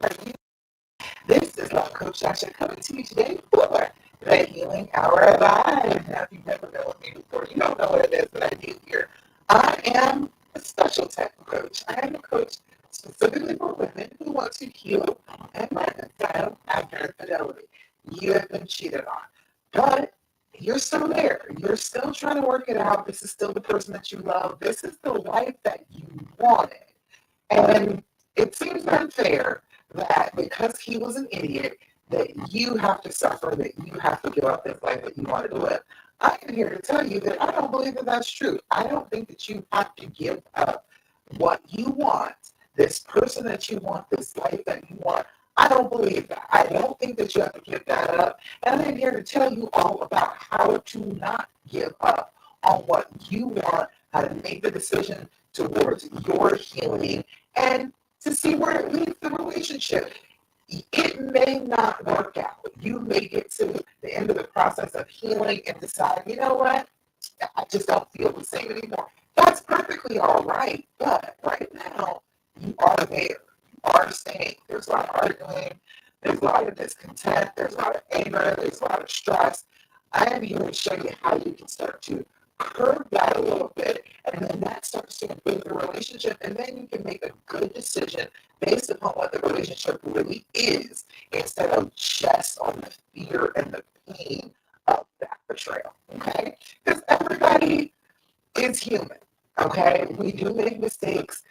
Are you? This is Love Coach Sasha coming to you today for the Healing Hour Live. Now, if you've never been with me before, you don't know what it is that I do here. I am a special type of coach. I am a coach specifically for women who want to heal and reconcile after infidelity. You have been cheated on, but you're still there. You're still trying to work it out. This is still the person that you love. This is the life that you wanted. And it seems unfair that because he was an idiot, that you have to suffer, that you have to give up this life that you wanted to live. I am here to tell you that I don't believe that that's true. I don't think that you have to give up what you want, this person that you want, this life that you want. I don't believe that. I don't think that you have to give that up. And I'm here to tell you all about how to not give up on what you want, how to make the decision towards your healing, and to see where it leads the relationship. It may not work out. You may get to the end of the process of healing and decide, you know what? I just don't feel the same anymore. That's perfectly all right. But right now, you are there. You are staying. There's a lot of arguing. There's a lot of discontent. There's a lot of anger. There's a lot of stress. I am here to show you how you can start to curb that a little bit, and then that starts to improve the relationship, and then you can make a good decision based upon what the relationship really is, instead of just on the fear and the pain of that betrayal, okay? Because everybody is human, okay? We do make mistakes.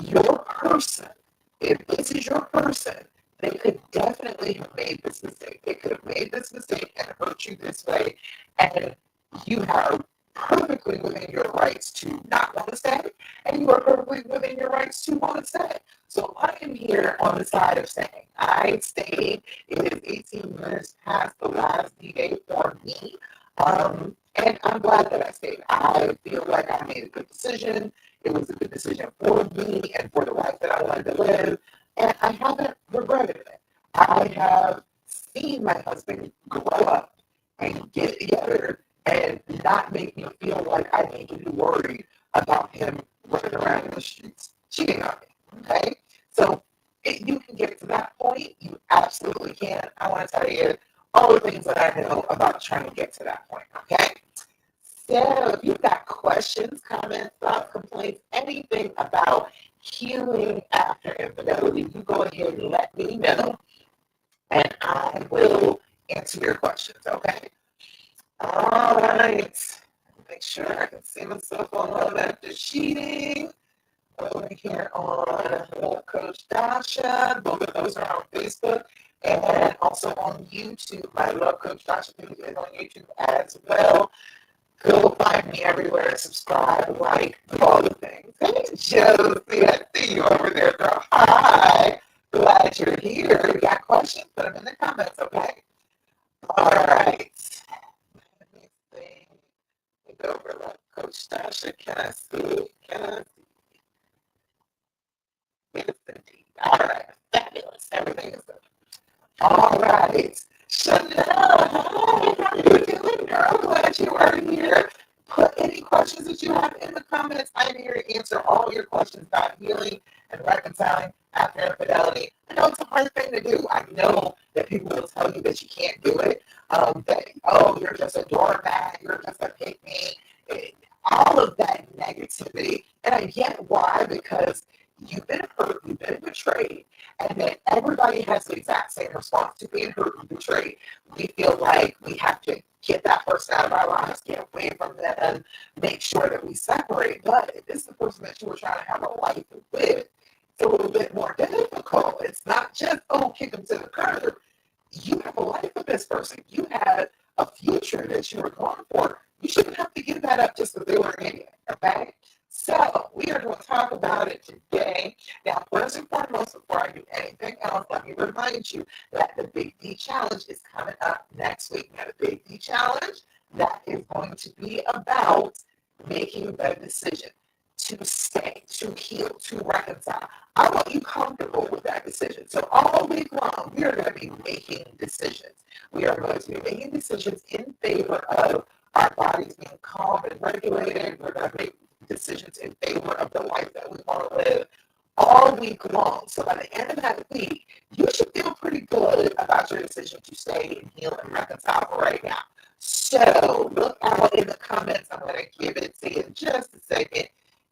Your person, if this is your person, they could definitely have made this mistake. They could have made this mistake and hurt you this way, and you have perfectly within your rights to not want to stay, and you are perfectly within your rights to want to stay. So I am here on the side of staying. I stayed. It is 18 minutes past the last day for me, and I'm glad that I stayed. I feel like I made a good decision. It was a good decision for me and for the life that I wanted to live, and I haven't regretted it. I have seen my husband grow up and get together and not make me feel like I need to be worried about him running around in the streets cheating on me, okay? So if you can get to that point, you absolutely can. I want to tell you all the things that I know about trying to get to that point, okay? So if you've got questions, comments, thoughts, complaints, anything about healing after infidelity, you go ahead and let me know, and I will answer your questions, okay? All right. Make sure I can see myself on Love After Cheating. Over here on Love Coach Dasha. Both of those are on Facebook and also on YouTube. My Love Coach Dasha page is on YouTube as well. Go find me everywhere. Subscribe, like, do all the things. Hey, Josie, I see you over there, girl. Hi. Glad you're here. You got questions? Put them in the comments, okay? All right. Over like Coach Tasha. Can I see? Can I see? Yes, indeed. All right. Fabulous. Everything is good. All right. Chanel, hi. How are you doing, girl? Glad you are here. Put any questions that you have in the comments. I'm here to answer all your questions about healing and reconciling after infidelity. I know it's a hard thing to do. I know that people will tell you that you can't do it. That, oh, you're just a doormat, you're just a pick-me. All of that negativity. And I get why, because you've been hurt, you've been betrayed, and then everybody has the exact same response to being hurt and betrayed. We feel like we have to get that person out of our lives, get away from them, make sure that we separate. But if it's the person that you were trying to have a life with, it's a little bit more difficult. It's not just, oh, kick them to the curb. You have a life with this person. You had a future that you were going for. You shouldn't have to give that up just because they were an idiot, okay? So we are going to talk about it today. Now, first and foremost, before I do anything else, let me remind you that the Big D Challenge is coming up next week. Now, the Big D Challenge, that is going to be about making the decision to stay, to heal, to reconcile. I want you comfortable with that decision. So all week long, we are going to be making decisions. We are going to be making decisions in favor of our bodies being calm and regulated. We're going to make decisions in favor of the life that we want to live all week long. So by the end of that week, I'm going to give it to you in just a second.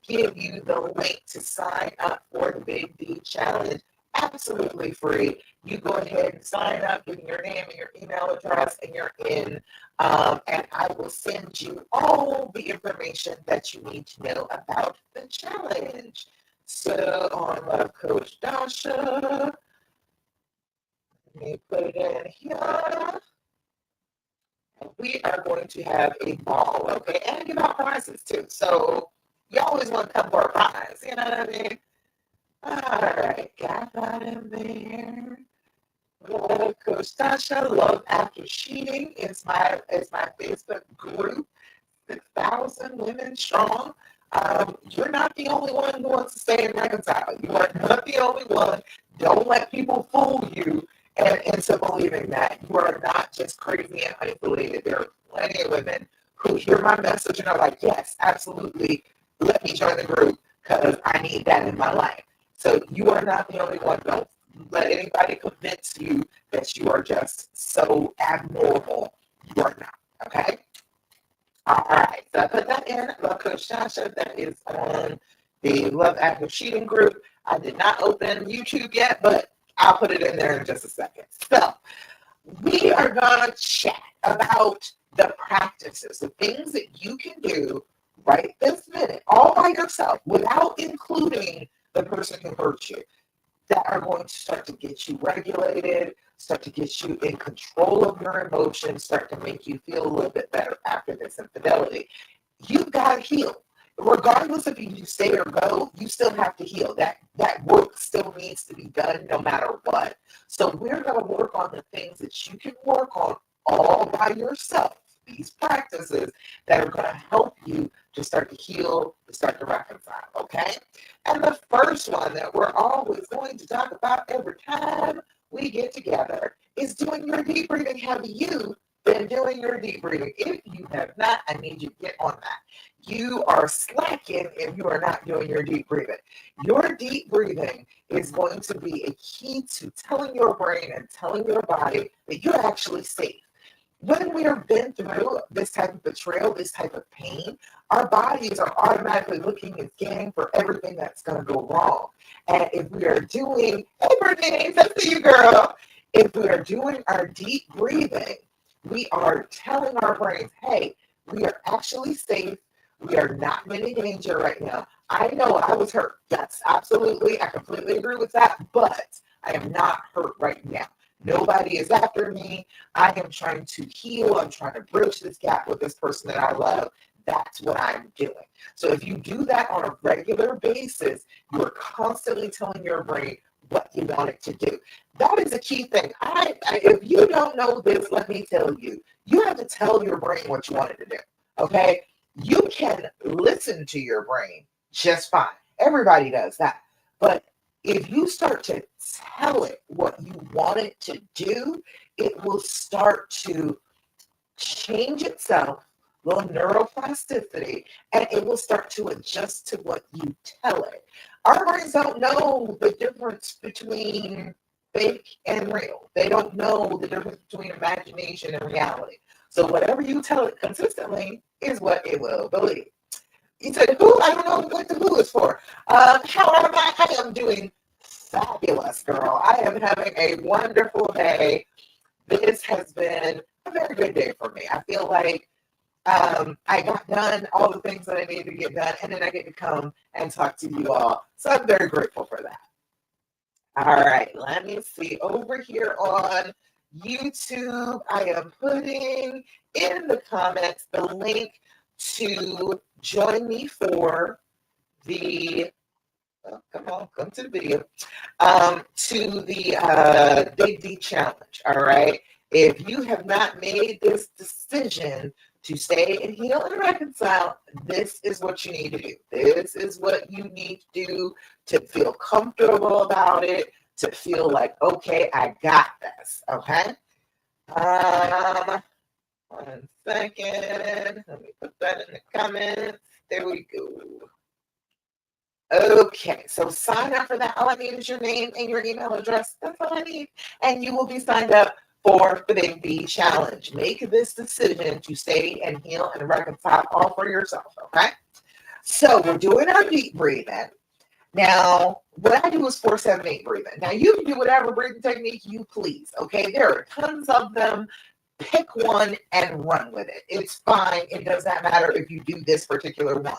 Give you the link to sign up for the Big D Challenge. Absolutely free. You go ahead and sign up, give me your name and your email address, and you're in. And I will send you all the information that you need to know about the challenge. So on Love Coach Dasha, let me put it in here. We are going to have a ball, okay? And give out prizes too. So you always want to come for a prize, you know what I mean? All right, got that in there. Coach Tasha, Love After Cheating is my Facebook group, 6,000 women strong. You're not the only one who wants to stay and reconcile. You are not the only one. Don't let people fool you and into believing that you are not just crazy and isolated. There are plenty of women who hear my message and are like, yes, absolutely, let me join the group because I need that in my life. So you are not the only one. Don't let anybody convince you that you are just so abnormal. You are not, okay? All right, so I put that in. Love Coach Tasha, that is on the Love After Cheating group. I did not open YouTube yet, but I'll put it in there in just a second. So we are going to chat about the practices, the things that you can do right this minute, all by yourself, without including the person who hurt you, that are going to start to get you regulated, start to get you in control of your emotions, start to make you feel a little bit better after this infidelity. You've got to heal. Regardless if you stay or go, you still have to heal. That work still needs to be done no matter what. So we're going to work on the things that you can work on all by yourself. These practices that are going to help you to start to heal, to start to reconcile, okay? And the first one that we're always going to talk about every time we get together is doing your deep breathing. Have you been doing your deep breathing? If you have not, I need you to get on that. You are slacking if you are not doing your deep breathing. Your deep breathing is going to be a key to telling your brain and telling your body that you're actually safe. When we have been through this type of betrayal, this type of pain, our bodies are automatically looking and scanning for everything that's going to go wrong. And if we are doing, hey, Brittany, I see you, girl. If we are doing our deep breathing, we are telling our brains, hey, we are actually safe. We are not in any danger right now. I know I was hurt. Yes, absolutely. I completely agree with that. But I am not hurt right now. Nobody is after me. I am trying to heal. I'm trying to bridge this gap with this person that I love. That's what I'm doing. So if you do that on a regular basis, you're constantly telling your brain what you want it to do. That is a key thing. If you don't know this, let me tell you. You have to tell your brain what you want it to do. Okay? You can listen to your brain just fine. Everybody does that. But if you start to tell it what you want it to do, it will start to change itself, little neuroplasticity, and it will start to adjust to what you tell it. Our brains don't know the difference between fake and real. They don't know the difference between imagination and reality. So whatever you tell it consistently is what it will believe. You said, who? I don't know what the who is for. How am I? I am doing fabulous, girl. I am having a wonderful day. This has been a very good day for me. I feel like I got done all the things that I needed to get done, and then I get to come and talk to you all. So I'm very grateful for that. All right, let me see. Over here on YouTube, I am putting in the comments the link to join me for the, come to the video, to the Big D Challenge, all right? If you have not made this decision to stay and heal and reconcile, this is what you need to do. This is what you need to do to feel comfortable about it, to feel like, okay, I got this, okay? 1 second. Let me put that in the comments. There we go. Okay, so sign up for that. All I need is your name and your email address. That's all I need. And you will be signed up for the Big B Challenge. Make this decision to stay and heal and reconcile all for yourself, okay? So we're doing our deep breathing. Now, what I do is 4-7-8 breathing. Now, you can do whatever breathing technique you please, okay? There are tons of them. Pick one and run with it. It's fine. It does not matter if you do this particular one.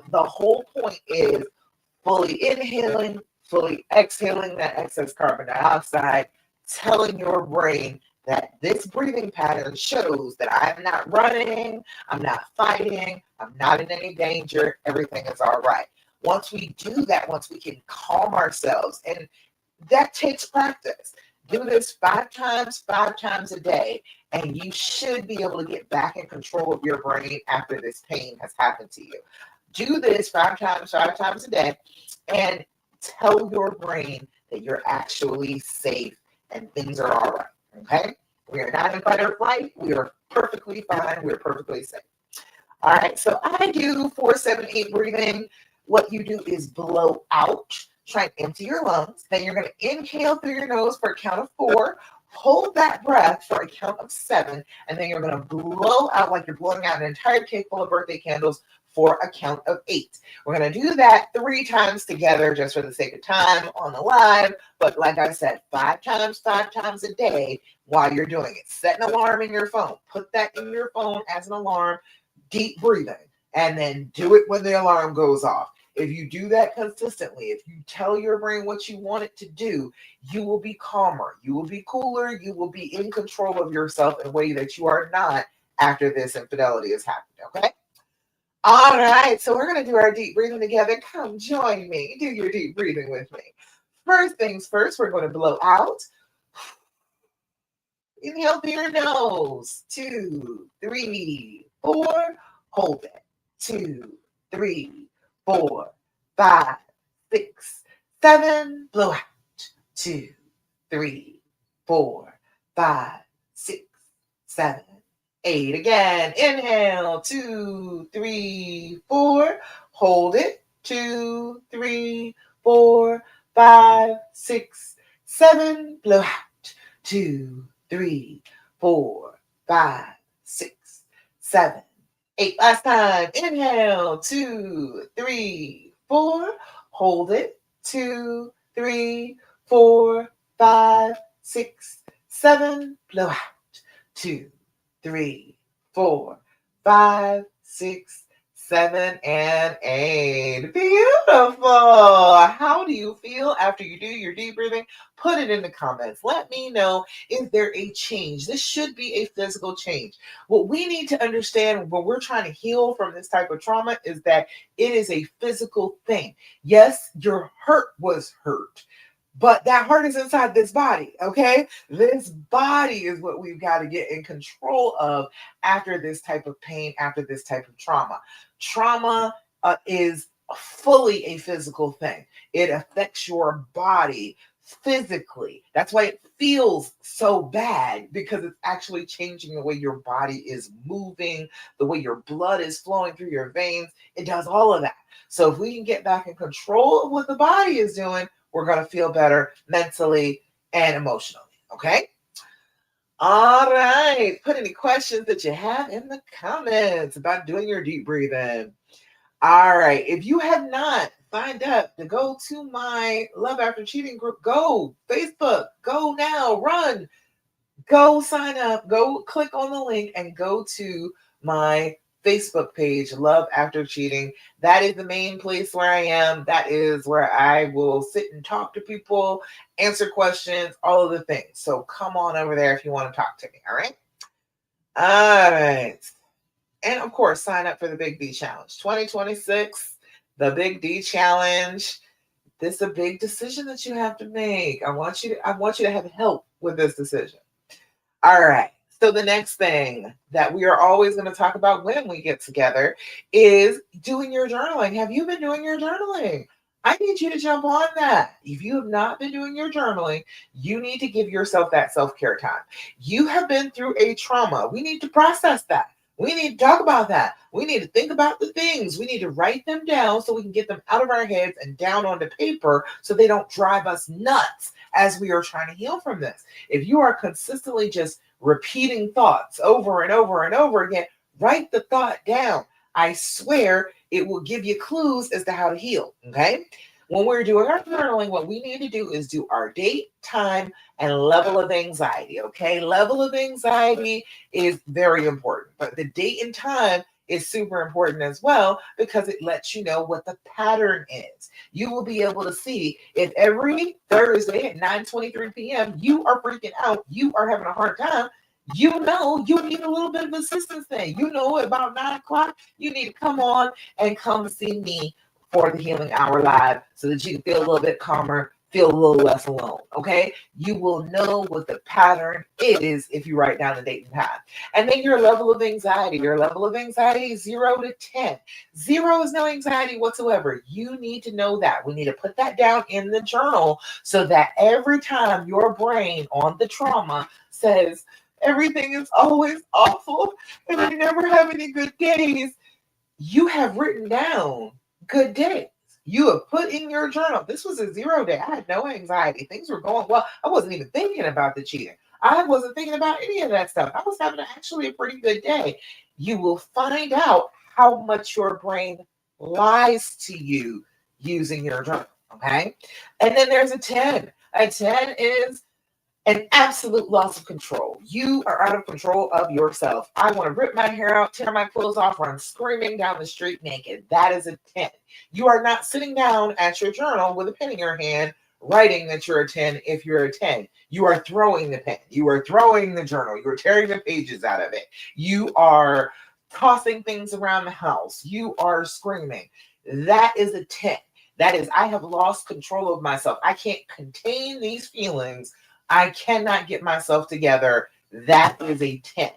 The whole point is fully inhaling, fully exhaling that excess carbon dioxide, telling your brain that this breathing pattern shows that I'm not running, I'm not fighting, I'm not in any danger, everything is all right. Once we do that, once we can calm ourselves, and that takes practice. Do this 5 times a day, and you should be able to get back in control of your brain after this pain has happened to you. Do this 5 times a day, and tell your brain that you're actually safe and things are all right, okay? We are not in fight or flight. We are perfectly fine. We're perfectly safe. All right, so I do 4-7-8 breathing. What you do is blow out. Try and empty your lungs. Then you're going to inhale through your nose for a count of 4. Hold that breath for a count of 7. And then you're going to blow out like you're blowing out an entire cake full of birthday candles for a count of 8. We're going to do that 3 times together just for the sake of time on the live. But like I said, 5 times a day while you're doing it. Set an alarm in your phone. Put that in your phone as an alarm. Deep breathing. And then do it when the alarm goes off. If you do that consistently, if you tell your brain what you want it to do, you will be calmer, you will be cooler, you will be in control of yourself in a way that you are not after this infidelity has happened, okay? All right, so we're going to do our deep breathing together. Come join me. Do your deep breathing with me. First things first, we're going to blow out. Inhale through your nose. 2, 3, 4. Hold it. 2, 3, 4, 5, 6, 7. Blow out. 2, 3, 4, 5, 6, 7, 8. Again. Inhale. 2, 3, 4. Hold it. 2, 3, 4, 5, 6, 7. Blow out. 2, 3, 4, 5, 6, 7, 8. Last time. Inhale. 2, 3, 4. Hold it. 2, 3, 4, 5, 6, 7. Blow out. 2, 3, 4, 5, 6, 7, and 8. Beautiful. How do you feel after you do your deep breathing? Put it in the comments. Let me know, is there a change? This should be a physical change. What we need to understand when we're trying to heal from this type of trauma is that it is a physical thing. Yes, your hurt was hurt, but that heart is inside this body, okay? This body is what we've got to get in control of after this type of pain, after this type of trauma. Trauma is fully a physical thing. It affects your body physically. That's why it feels so bad, because it's actually changing the way your body is moving, the way your blood is flowing through your veins. It does all of that. So if we can get back in control of what the body is doing, we're going to feel better mentally and emotionally, okay? All right. Put any questions that you have in the comments about doing your deep breathing. All right. If you have not signed up to go to my Love After Cheating group, go Facebook, go now, run, go sign up, go click on the link and go to my Facebook page, Love After Cheating. That is the main place where I am. That is where I will sit and talk to people, answer questions, all of the things. So come on over there if you want to talk to me. All right. All right. And of course, sign up for the Big D Challenge 2026, the Big D Challenge. This is a big decision that you have to make. I want you to have help with this decision. All right. So the next thing that we are always going to talk about when we get together is doing your journaling. Have you been doing your journaling? I need you to jump on that. If you have not been doing your journaling, you need to give yourself that self-care time. You have been through a trauma. We need to process that. We need to talk about that. We need to think about the things. We need to write them down so we can get them out of our heads and down onto paper so they don't drive us nuts as we are trying to heal from this. If you are consistently just repeating thoughts over and over and over again, write the thought down. I swear it will give you clues as to how to heal. Okay. When we're doing our journaling, what we need to do is do our date, time, and level of anxiety. Okay. Level of anxiety is very important, but the date and time is super important as well because it lets you know what the pattern is. You will be able to see if every Thursday at 9:23 p.m. you are freaking out, you are having a hard time. You know you need a little bit of assistance then. You know about 9 o'clock, you need to come on and come see me for the Healing Hour Live so that you can feel a little bit calmer, feel a little less alone. Okay. You will know what the pattern is if you write down the date and time. And then your level of anxiety. Your level of anxiety is 0 to 10. 0 is no anxiety whatsoever. You need to know that. We need to put that down in the journal so that every time your brain on the trauma says, everything is always awful and I never have any good days, you have written down good days. You have put in your journal. This was a 0 day. I had no anxiety. Things were going well. I wasn't even thinking about the cheating. I wasn't thinking about any of that stuff. I was having actually a pretty good day. You will find out how much your brain lies to you using your journal. Okay. And then there's a 10. A 10 is an absolute loss of control. You are out of control of yourself. I want to rip my hair out, tear my clothes off, run screaming down the street naked. That is a 10. You are not sitting down at your journal with a pen in your hand, writing that you're a 10 if you're a 10. You are throwing the pen. You are throwing the journal. You are tearing the pages out of it. You are tossing things around the house. You are screaming. That is a 10. That is, I have lost control of myself. I can't contain these feelings. I cannot get myself together. That is a 10.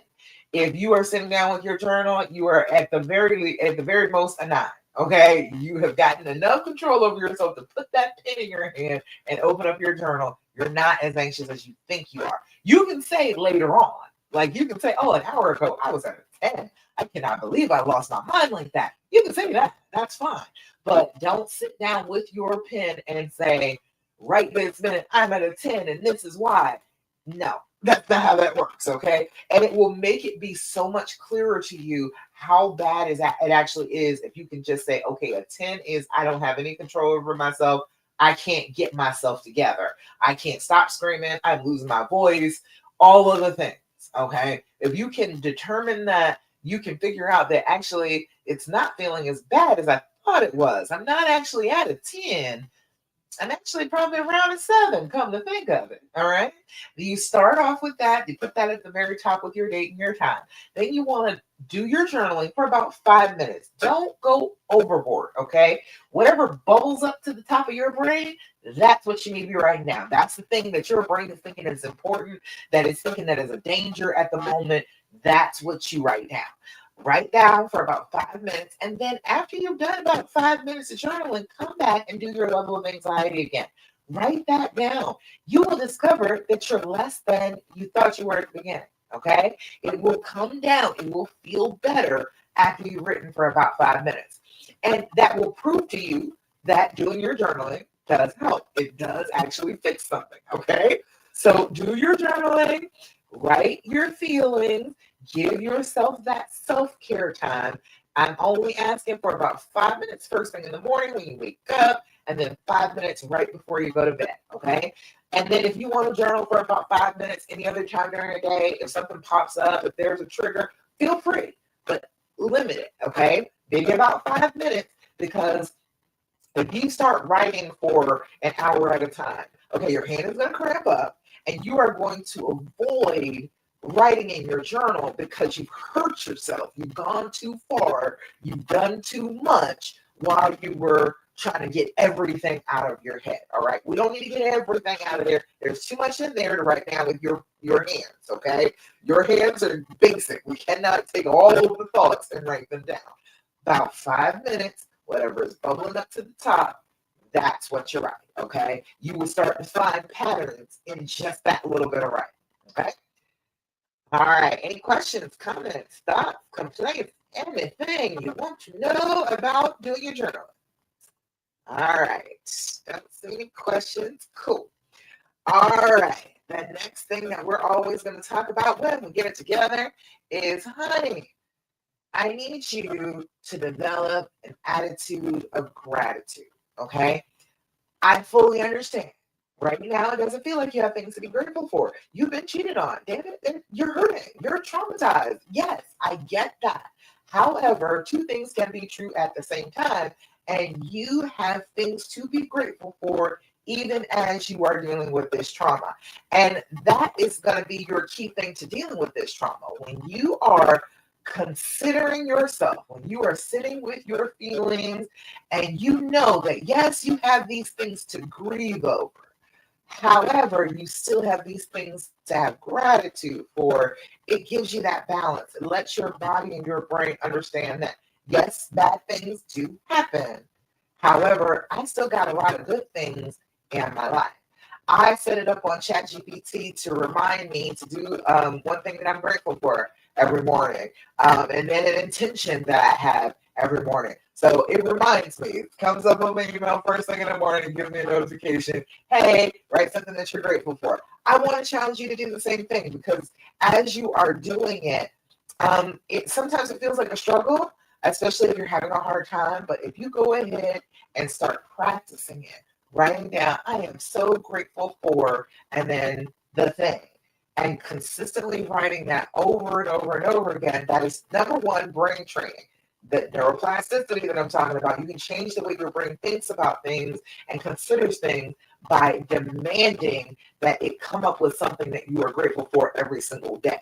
If you are sitting down with your journal, you are at the very most a 9. Okay. You have gotten enough control over yourself to put that pen in your hand and open up your journal. You're not as anxious as you think you are. You can say later on, like you can say, oh, an hour ago, I was at a 10. I cannot believe I lost my mind like that. You can say that. That's fine. But don't sit down with your pen and say, right this minute, I'm at a 10 and this is why. No, that's not how that works, okay? And it will make it be so much clearer to you how bad it actually is if you can just say, okay, a 10 is I don't have any control over myself. I can't get myself together. I can't stop screaming. I'm losing my voice, all of the things, okay? If you can determine that, you can figure out that actually it's not feeling as bad as I thought it was. I'm not actually at a 10. I'm actually probably around a 7, come to think of it. All right. You start off with that. You put that at the very top with your date and your time. Then you want to do your journaling for about 5 minutes. Don't go overboard. Okay. Whatever bubbles up to the top of your brain, that's what you need to be writing down. That's the thing that your brain is thinking is important, that is thinking that is a danger at the moment. That's what you write down. Write down for about 5 minutes. And then after you've done about 5 minutes of journaling, come back and do your level of anxiety again. Write that down. You will discover that you're less than you thought you were at the beginning. Okay. It will come down. It will feel better after you've written for about 5 minutes. And that will prove to you that doing your journaling does help. It does actually fix something. Okay. So do your journaling, write your feelings. Give yourself that self-care time. I'm only asking for about 5 minutes first thing in the morning when you wake up, and then 5 minutes right before you go to bed, okay? And then if you want to journal for about 5 minutes any other time during the day, if something pops up, if there's a trigger, feel free, but limit it, okay? Maybe about 5 minutes, because if you start writing for an hour at a time, okay, your hand is going to cramp up, and you are going to avoid writing in your journal because you've hurt yourself. You've gone too far. You've done too much while you were trying to get everything out of your head. All right. We don't need to get everything out of there. There's too much in there to write down with your hands. Okay. Your hands are basic. We cannot take all of the thoughts and write them down. About 5 minutes, whatever is bubbling up to the top, that's what you're writing. Okay. You will start to find patterns in just that little bit of writing. Okay. All right. Any questions, comments, thoughts, complaints, anything you want to know about doing your journal? All right. Don't see any questions. Cool. All right. The next thing that we're always going to talk about when we get it together is, honey, I need you to develop an attitude of gratitude. Okay. I fully understand. Right now, it doesn't feel like you have things to be grateful for. You've been cheated on. Damn it, you're hurting. You're traumatized. Yes, I get that. However, two things can be true at the same time, and you have things to be grateful for even as you are dealing with this trauma. And that is going to be your key thing to dealing with this trauma. When you are considering yourself, when you are sitting with your feelings, and you know that, yes, you have these things to grieve over. However, you still have these things to have gratitude for. It gives you that balance. It lets your body and your brain understand that, yes, bad things do happen. However, I still got a lot of good things in my life. I set it up on ChatGPT to remind me to do one thing that I'm grateful for every morning, and then an intention that I have every morning. So it reminds me, it comes up on my email first thing in the morning, gives me a notification. Hey, write something that you're grateful for. I want to challenge you to do the same thing, because as you are doing it, sometimes it feels like a struggle, especially if you're having a hard time. But if you go ahead and start practicing it, writing down, I am so grateful for, and then the thing, and consistently writing that over and over and over again, that is number one, brain training. The neuroplasticity that I'm talking about, you can change the way your brain thinks about things and considers things by demanding that it come up with something that you are grateful for every single day.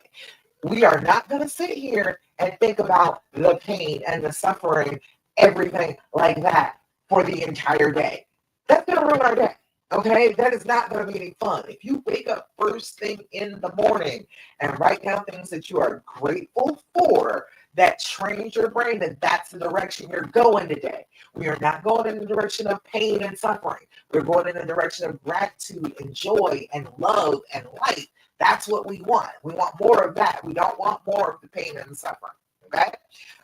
We are not going to sit here and think about the pain and the suffering, everything like that for the entire day. That's going to ruin our day. Okay, that is not going to be any fun. If you wake up first thing in the morning and write down things that you are grateful for, that trains your brain that that's the direction you're going today. We are not going in the direction of pain and suffering. We're going in the direction of gratitude and joy and love and light. That's what we want. We want more of that. We don't want more of the pain and the suffering. Okay,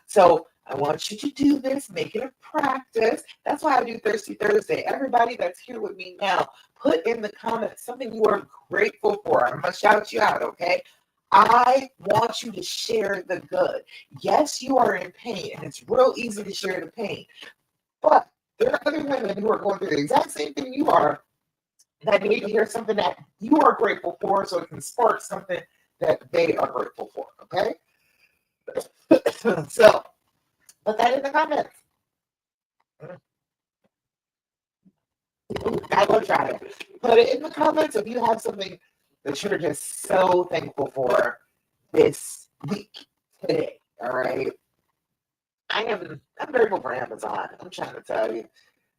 so I want you to do this, make it a practice. That's why I do Thirsty Thursday. Everybody that's here with me now, put in the comments something you are grateful for. I'm going to shout you out, okay? I want you to share the good. Yes, you are in pain, and it's real easy to share the pain. But there are other women who are going through the exact same thing you are that need to hear something that you are grateful for, so it can spark something that they are grateful for, okay? So, put that in the comments. I will try it. Put it in the comments if you have something that you're just so thankful for this week, today. All right. I'm grateful for Amazon. I'm trying to tell you.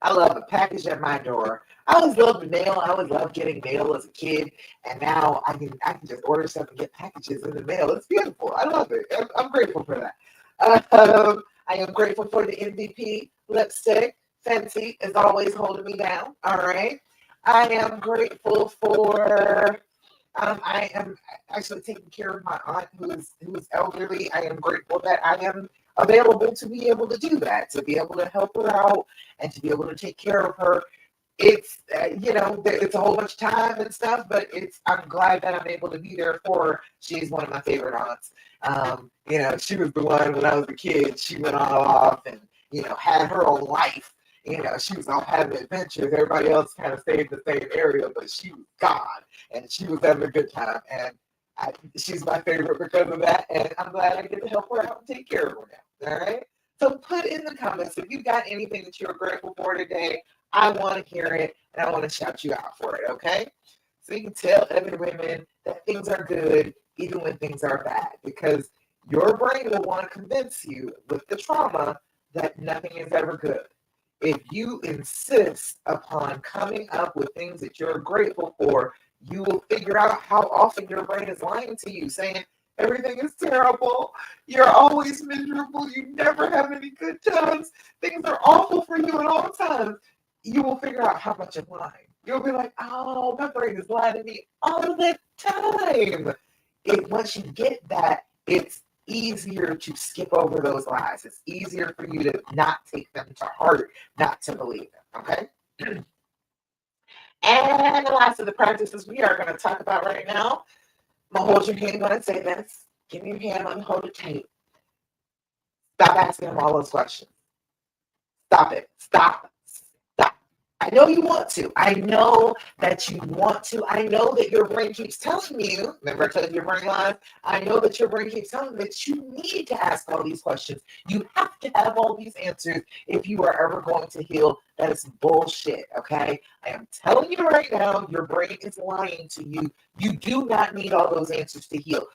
I love a package at my door. I always loved mail. I always loved getting mail as a kid, and now I can just order stuff and get packages in the mail. It's beautiful. I love it. I'm grateful for that. I am grateful for the MVP lipstick. Fenty is always holding me down. All right. I am grateful for. I am actually taking care of my aunt who is elderly. I am grateful that I am available to be able to do that, to be able to help her out and to be able to take care of her. It's it's a whole bunch of time and stuff, but I'm glad that I'm able to be there for her. She's one of my favorite aunts. She was the one when I was a kid. She went on off and had her own life. She was off having adventures. Everybody else kind of stayed in the same area, but she was gone and she was having a good time. And she's my favorite because of that, and I'm glad I get to help her out and take care of her now. All right. So put in the comments if you got anything that you're grateful for today. I want to hear it, and I want to shout you out for it. Okay. So you can tell other women that things are good even when things are bad, because your brain will want to convince you with the trauma that nothing is ever good. If you insist upon coming up with things that you're grateful for, you will figure out how often your brain is lying to you, saying everything is terrible, you're always miserable, you never have any good times, things are awful for you at all times. You will figure out how much it's lying. You'll be like, oh, my brain is lying to me all the time. once you get that, it's easier to skip over those lies. It's easier for you to not take them to heart, not to believe them. Okay. And the last of the practices we are going to talk about right now. I'm going to hold your hand when I say this. Give me your hand, let me hold it tight. Stop asking them all those questions. Stop it. Stop. Stop. I know you want to. I know that you want to. I know that your brain keeps telling you, remember I told you your brain lies? I know that your brain keeps telling you that you need to ask all these questions. You have to have all these answers if you are ever going to heal. That is bullshit, okay? I am telling you right now, your brain is lying to you. You do not need all those answers to heal.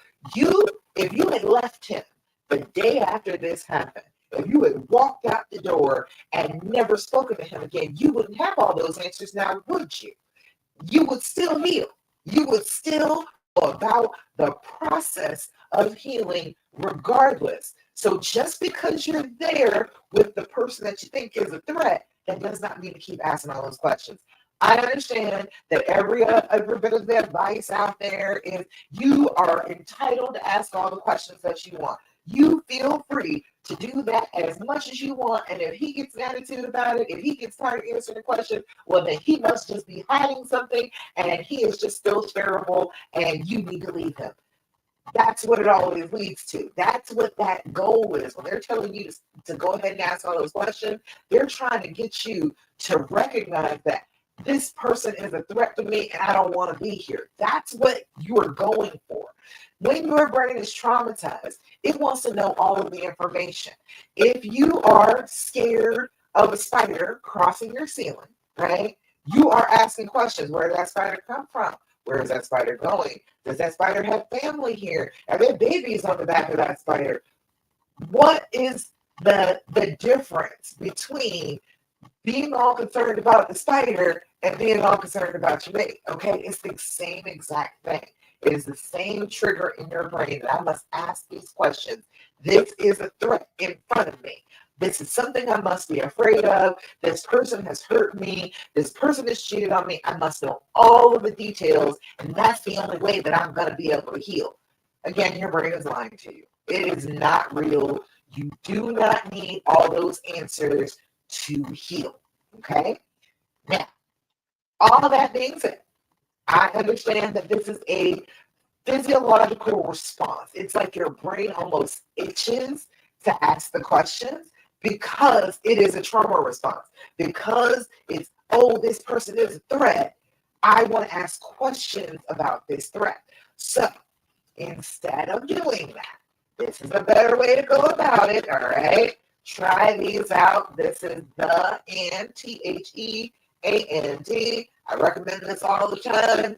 If you had left him the day after this happened, if you had walked out the door and never spoken to him again, you wouldn't have all those answers now, would you? You would still heal. You would still go about the process of healing regardless. So just because you're there with the person that you think is a threat, that does not mean to keep asking all those questions. I understand that every bit of the advice out there is you are entitled to ask all the questions that you want. You feel free to do that as much as you want. And if he gets an attitude about it, if he gets tired of answering the question, well, then he must just be hiding something and he is just still terrible and you need to leave him. That's what it always leads to. That's what that goal is. When they're telling you to go ahead and ask all those questions, they're trying to get you to recognize that this person is a threat to me and I don't want to be here. That's what you're going for. When your brain is traumatized, it wants to know all of the information. If you are scared of a spider crossing your ceiling, right, you are asking questions. Where did that spider come from? Where is that spider going? Does that spider have family here? Are there babies on the back of that spider? What is the difference between being all concerned about the spider and being all concerned about your mate? Okay, it's the same exact thing. It is the same trigger in your brain that I must ask these questions. This is a threat in front of me. This is something I must be afraid of. This person has hurt me. This person has cheated on me. I must know all of the details, and that's the only way that I'm going to be able to heal. Again, your brain is lying to you. It is not real. You do not need all those answers to heal. Okay? Now, all that being said, I understand that this is a physiological response. It's like your brain almost itches to ask the questions because it is a trauma response. Because it's, oh, this person is a threat, I want to ask questions about this threat. So instead of doing that, this is a better way to go about it, all right? Try these out. This is the and, THEAND. I recommend this all the time.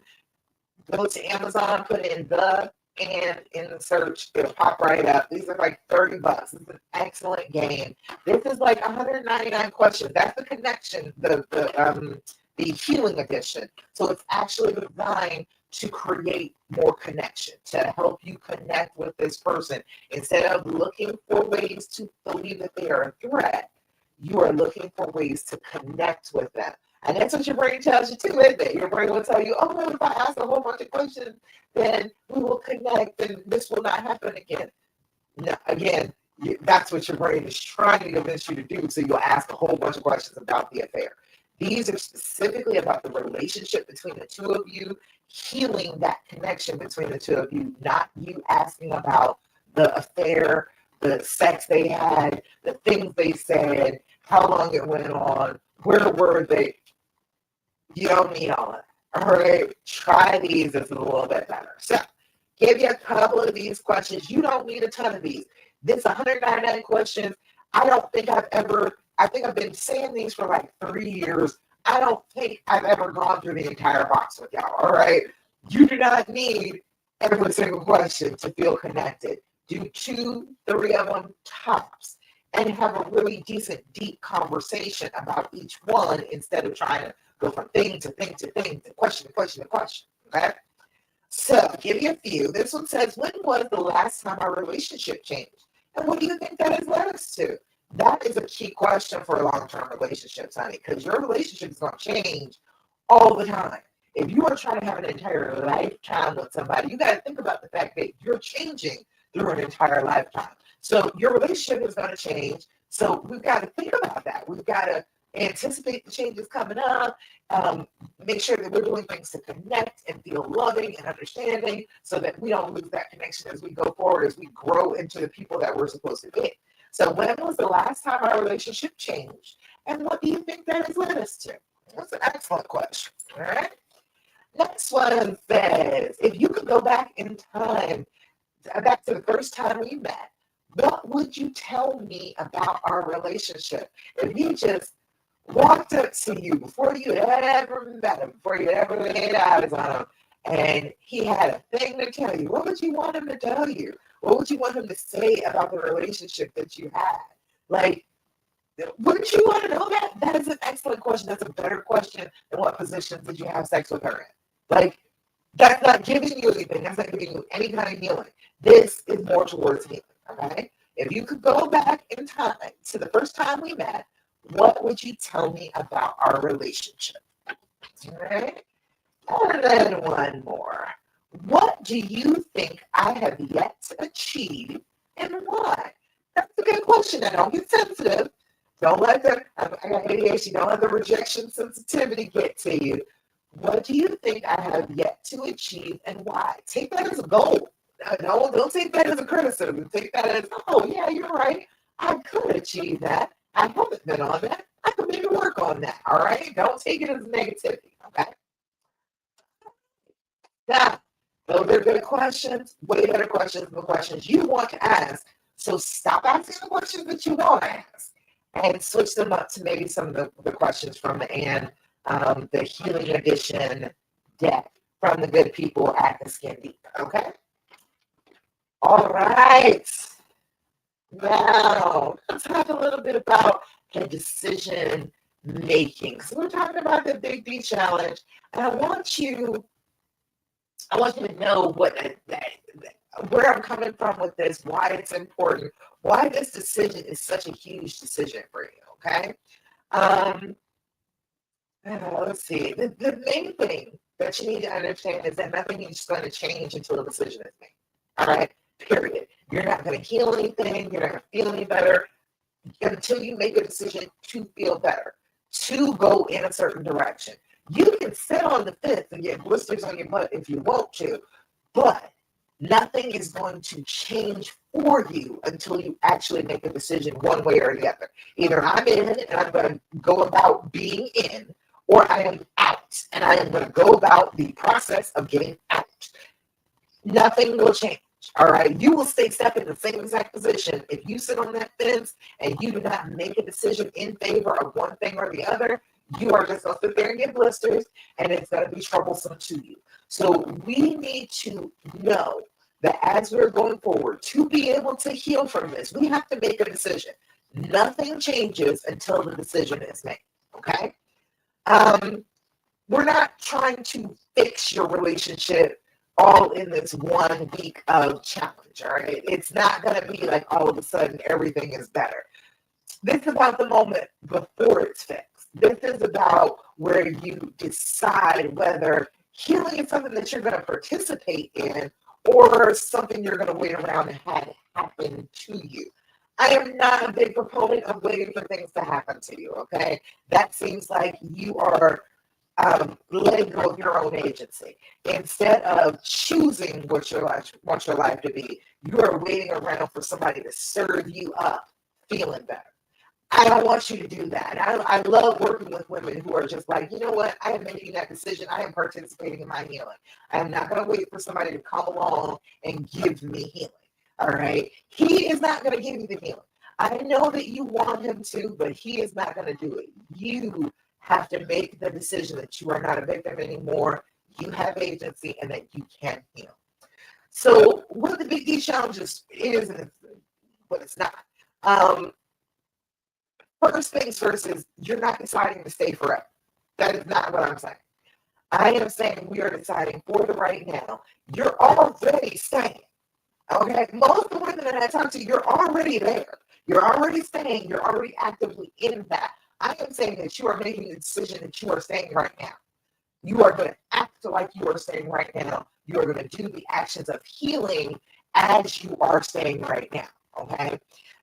Go to Amazon, put in the and in the search, it'll pop right up. These are like $30. It's an excellent game. This is like 199 questions. That's the connection, the healing edition. So it's actually designed to create more connection, to help you connect with this person. Instead of looking for ways to believe that they are a threat, you are looking for ways to connect with them. And that's what your brain tells you too, isn't it? Your brain will tell you, oh, well, if I ask a whole bunch of questions, then we will connect and this will not happen again. No, again, that's what your brain is trying to convince you to do. So you'll ask a whole bunch of questions about the affair. These are specifically about the relationship between the two of you, healing that connection between the two of you, not you asking about the affair, the sex they had, the things they said, how long it went on, where were they. You don't need all of that. All right, try these. It's a little bit better. So, give you a couple of these questions. You don't need a ton of these. This 199 questions. I think I've been saying these for like 3 years. I don't think I've ever gone through the entire box with y'all. All right, you do not need every single question to feel connected. Do 2, 3 of them tops, and have a really decent, deep conversation about each one instead of trying to go from thing to thing to thing to question to question to question. Okay? So, give you a few. This one says, when was the last time our relationship changed? And what do you think that has led us to? That is a key question for long-term relationships, honey, because your relationship is going to change all the time. If you are trying to have an entire lifetime with somebody, you got to think about the fact that you're changing through an entire lifetime. So your relationship is going to change. So we've got to think about that. We've got to anticipate the changes coming up, make sure that we're doing things to connect and feel loving and understanding so that we don't lose that connection as we go forward, as we grow into the people that we're supposed to be. So when was the last time our relationship changed? And what do you think that has led us to? That's an excellent question. All right. Next one says, if you could go back in time, back to the first time we met, what would you tell me about our relationship? If he just walked up to you before you had ever met him, before you ever laid eyes on him, and he had a thing to tell you, what would you want him to tell you? What would you want him to say about the relationship that you had? Like, wouldn't you want to know that? That is an excellent question. That's a better question than what position did you have sex with her in? Like, that's not giving you anything. That's not giving you any kind of healing. This is more towards healing, okay? If you could go back in time to the first time we met, what would you tell me about our relationship? All right? And then one more. What do you think I have yet to achieve and why? That's a good question. Now, don't get sensitive. Don't let I got ADHD, don't let the rejection sensitivity get to you. What do you think I have yet to achieve and why? Take that as a goal. No, don't take that as a criticism. Take that as, oh, yeah, you're right. I could achieve that. I haven't been on that. I could maybe work on that. All right? Don't take it as negativity. Okay? Now, those are good questions. Way better questions than the questions you want to ask. So stop asking the questions that you want to ask and switch them up to maybe some of the questions from the end. The Healing Edition deck from the good people at the Skin Deep. Okay? All right. Now, let's talk a little bit about the decision making. So we're talking about the Big D challenge, and I want you to know where I'm coming from with this, why it's important, why this decision is such a huge decision for you. Okay? Let's see. The main thing that you need to understand is that nothing is going to change until a decision is made. All right? Period. You're not going to heal anything. You're not going to feel any better until you make a decision to feel better, to go in a certain direction. You can sit on the fence and get blisters on your butt if you want to, but nothing is going to change for you until you actually make a decision one way or the other. Either I'm in and I'm going to go about being in, or I am out and I am going to go about the process of getting out. Nothing will change. All right. You will stay stuck in the same exact position if you sit on that fence and you do not make a decision in favor of one thing or the other. You are just going to sit there and get blisters, and it's going to be troublesome to you. So we need to know that as we're going forward, to be able to heal from this, we have to make a decision. Nothing changes until the decision is made. Okay. We're not trying to fix your relationship all in this 1 week of challenge. All right. It's not going to be like all of a sudden everything is better. This is about the moment before it's fixed. This is about where you decide whether healing is something that you're going to participate in or something you're going to wait around and have happen to you. I am not a big proponent of waiting for things to happen to you, okay? That seems like you are letting go of your own agency. Instead of choosing what your life to be, you are waiting around for somebody to serve you up feeling better. I don't want you to do that. I love working with women who are just like, you know what? I am making that decision. I am participating in my healing. I am not going to wait for somebody to come along and give me healing. All right? He is not going to give you the healing. I know that you want him to, but he is not going to do it. You have to make the decision that you are not a victim anymore. You have agency and that you can heal. So what the Big D challenge is and what it's not. First things first is you're not deciding to stay forever. That is not what I'm saying. I am saying we are deciding for the right now. You're already staying. Okay? Most of the women that I talk to, you're already there. You're already staying. You're already actively in that. I am saying that you are making a decision that you are staying right now. You are going to act like you are saying right now. You are going to do the actions of healing as you are saying right now. Okay?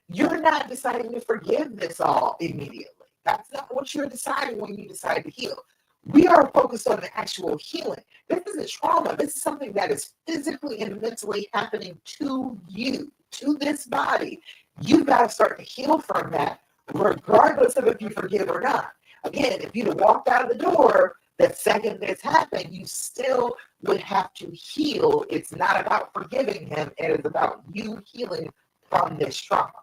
You're not deciding to forgive this all immediately. That's not what you're deciding when you decide to heal. We are focused on the actual healing. This isn't trauma. This is something that is physically and mentally happening to you, to this body. You've got to start to heal from that, regardless of if you forgive or not. Again, if you'd have walked out of the door the second this happened, you still would have to heal. It's not about forgiving him. It is about you healing from this trauma.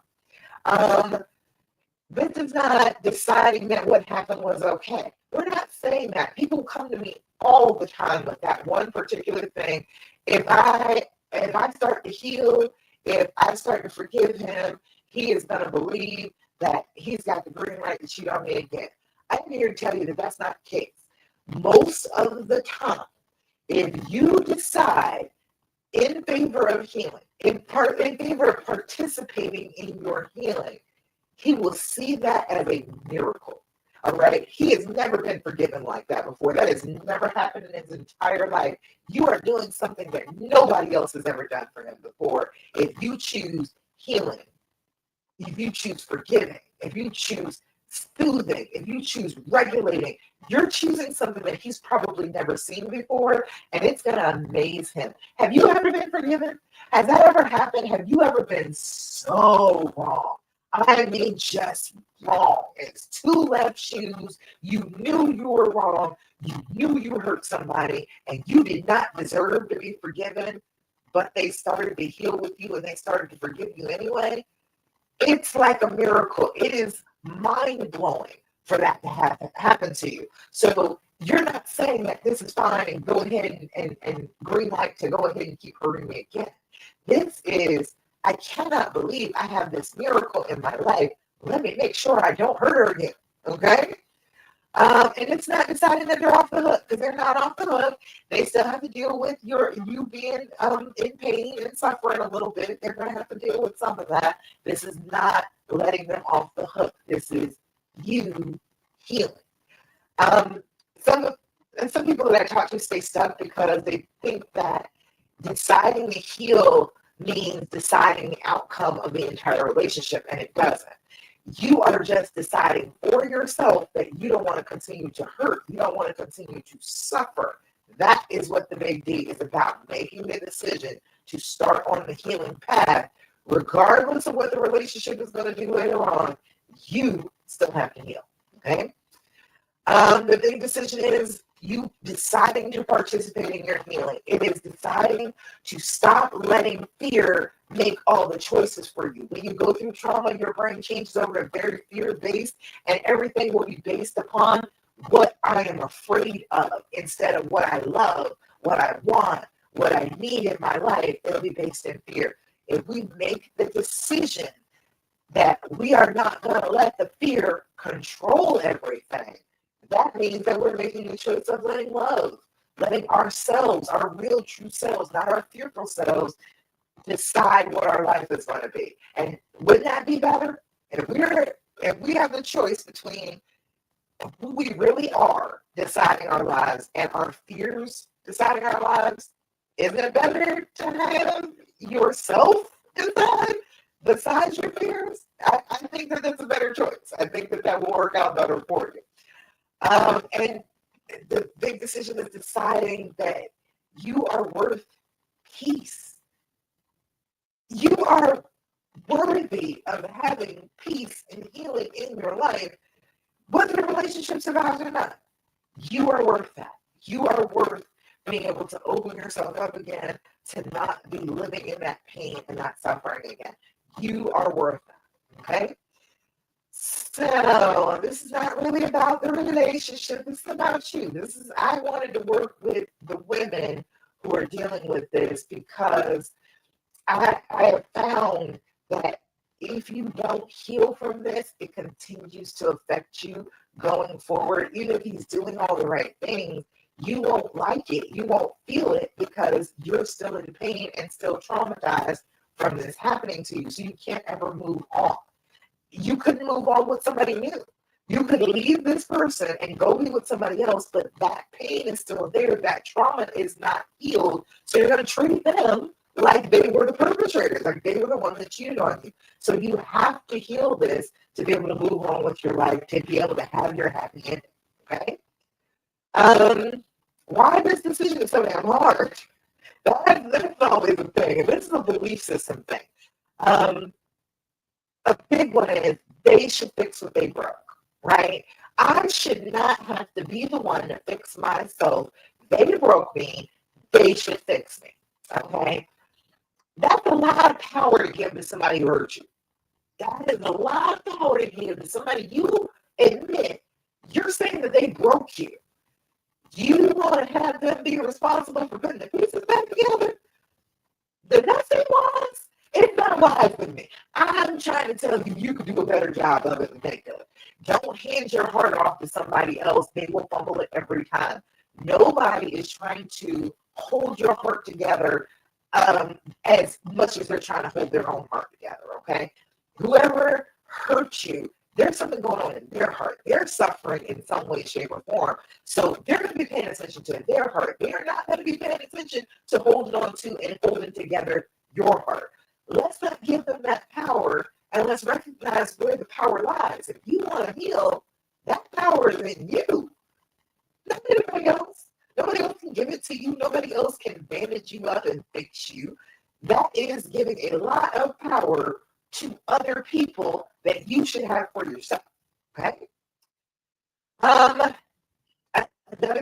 This is not deciding that what happened was okay. We're not saying that. People come to me all the time with that one particular thing. If I start to heal, if I start to forgive him, he is going to believe that he's got the green light to cheat on me again. I'm here to tell you that that's not the case. Most of the time, if you decide in favor of healing, in favor of participating in your healing, he will see that as a miracle. All right? He has never been forgiven like that before. That has never happened in his entire life. You are doing something that nobody else has ever done for him before. If you choose healing, if you choose forgiving, if you choose soothing, if you choose regulating, you're choosing something that he's probably never seen before, and it's going to amaze him. Have you ever been forgiven? Has that ever happened? Have you ever been so wrong? I mean, just wrong. It's two left shoes. You knew you were wrong. You knew you hurt somebody, and you did not deserve to be forgiven, but they started to heal with you, and they started to forgive you anyway. It's like a miracle. It is mind-blowing for that to happen to you. So you're not saying that this is fine and go ahead and green light to go ahead and keep hurting me again. This is, I cannot believe I have this miracle in my life. Let me make sure I don't hurt her again. Okay? And it's not deciding that they're off the hook, because they're not off the hook. They still have to deal with you being in pain and suffering a little bit. They're going to have to deal with some of that. This is not letting them off the hook. This is you healing. Some people that I talk to stay stuck because they think that deciding to heal means deciding the outcome of the entire relationship, and it doesn't. You are just deciding for yourself that you don't want to continue to hurt. You don't want to continue to suffer. That is what the big D is about, making the decision to start on the healing path. Regardless of what the relationship is going to do later on, you still have to heal. Okay? The big decision is you deciding to participate in your healing. It is deciding to stop letting fear make all the choices for you. When you go through trauma, your brain changes over to very fear-based, and everything will be based upon what I am afraid of instead of what I love, what I want, what I need in my life. It'll be based in fear. If we make the decision that we are not going to let the fear control everything, that means that we're making the choice of letting love, letting ourselves, our real true selves, not our fearful selves, decide what our life is going to be. And wouldn't that be better? If we have the choice between who we really are deciding our lives and our fears deciding our lives, isn't it better to have yourself decide besides your fears? I think that that's a better choice. I think that will work out better for you. And the big decision is deciding that you are worth peace. You are worthy of having peace and healing in your life, whether the relationship survives or not. You are worth that. You are worth being able to open yourself up again, to not be living in that pain and not suffering again. You are worth that. Okay? So this is not really about the relationship. This is about you. I wanted to work with the women who are dealing with this, because I have found that if you don't heal from this, it continues to affect you going forward. Even if he's doing all the right things, you won't like it. You won't feel it because you're still in pain and still traumatized from this happening to you. So you can't ever move on. You couldn't move on with somebody new. You could leave this person and go be with somebody else, but that pain is still there. That trauma is not healed. So you're going to treat them like they were the perpetrators, like they were the ones that cheated on you. So you have to heal this to be able to move on with your life, to be able to have your happy ending. Okay? Why this decision is so damn hard? That's always a thing. And this is a belief system thing. A big one is they should fix what they broke, right? I should not have to be the one to fix myself. They broke me. They should fix me. Okay? That's a lot of power to give to somebody who hurt you. That is a lot of power to give to somebody. You admit you're saying that they broke you. You want to have them be responsible for putting the pieces back together? Then that's it wise. It's not wise with me. I'm trying to tell you, you could do a better job of it than they could. Don't hand your heart off to somebody else. They will fumble it every time. Nobody is trying to hold your heart together as much as they're trying to hold their own heart together, okay? Whoever hurt you, there's something going on in their heart. They're suffering in some way, shape, or form. So they're going to be paying attention to their heart. They're not going to be paying attention to holding on to and holding together your heart. Let's not give them that power, and let's recognize where the power lies. If you want to heal, that power is in you, not anybody else. Nobody else can give it to you. Nobody else can bandage you up and fix you. That is giving a lot of power to other people that you should have for yourself. Okay? Another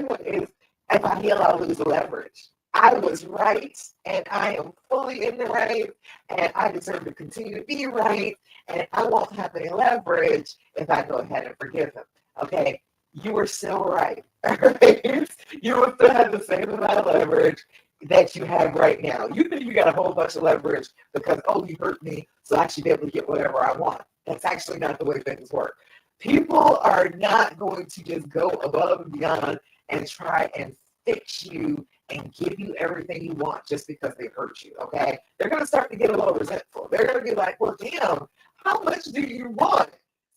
one is, if I heal, I'll lose the leverage. I was right, and I am fully in the right, and I deserve to continue to be right, and I won't have any leverage if I go ahead and forgive them. Okay? You were still right. Right? You will still have the same amount of leverage that you have right now. You think you got a whole bunch of leverage because, oh, you hurt me, so I should be able to get whatever I want. That's actually not the way things work. People are not going to just go above and beyond and try and fix you and give you everything you want just because they hurt you, okay? They're going to start to get a little resentful. They're going to be like, well, damn, how much do you want?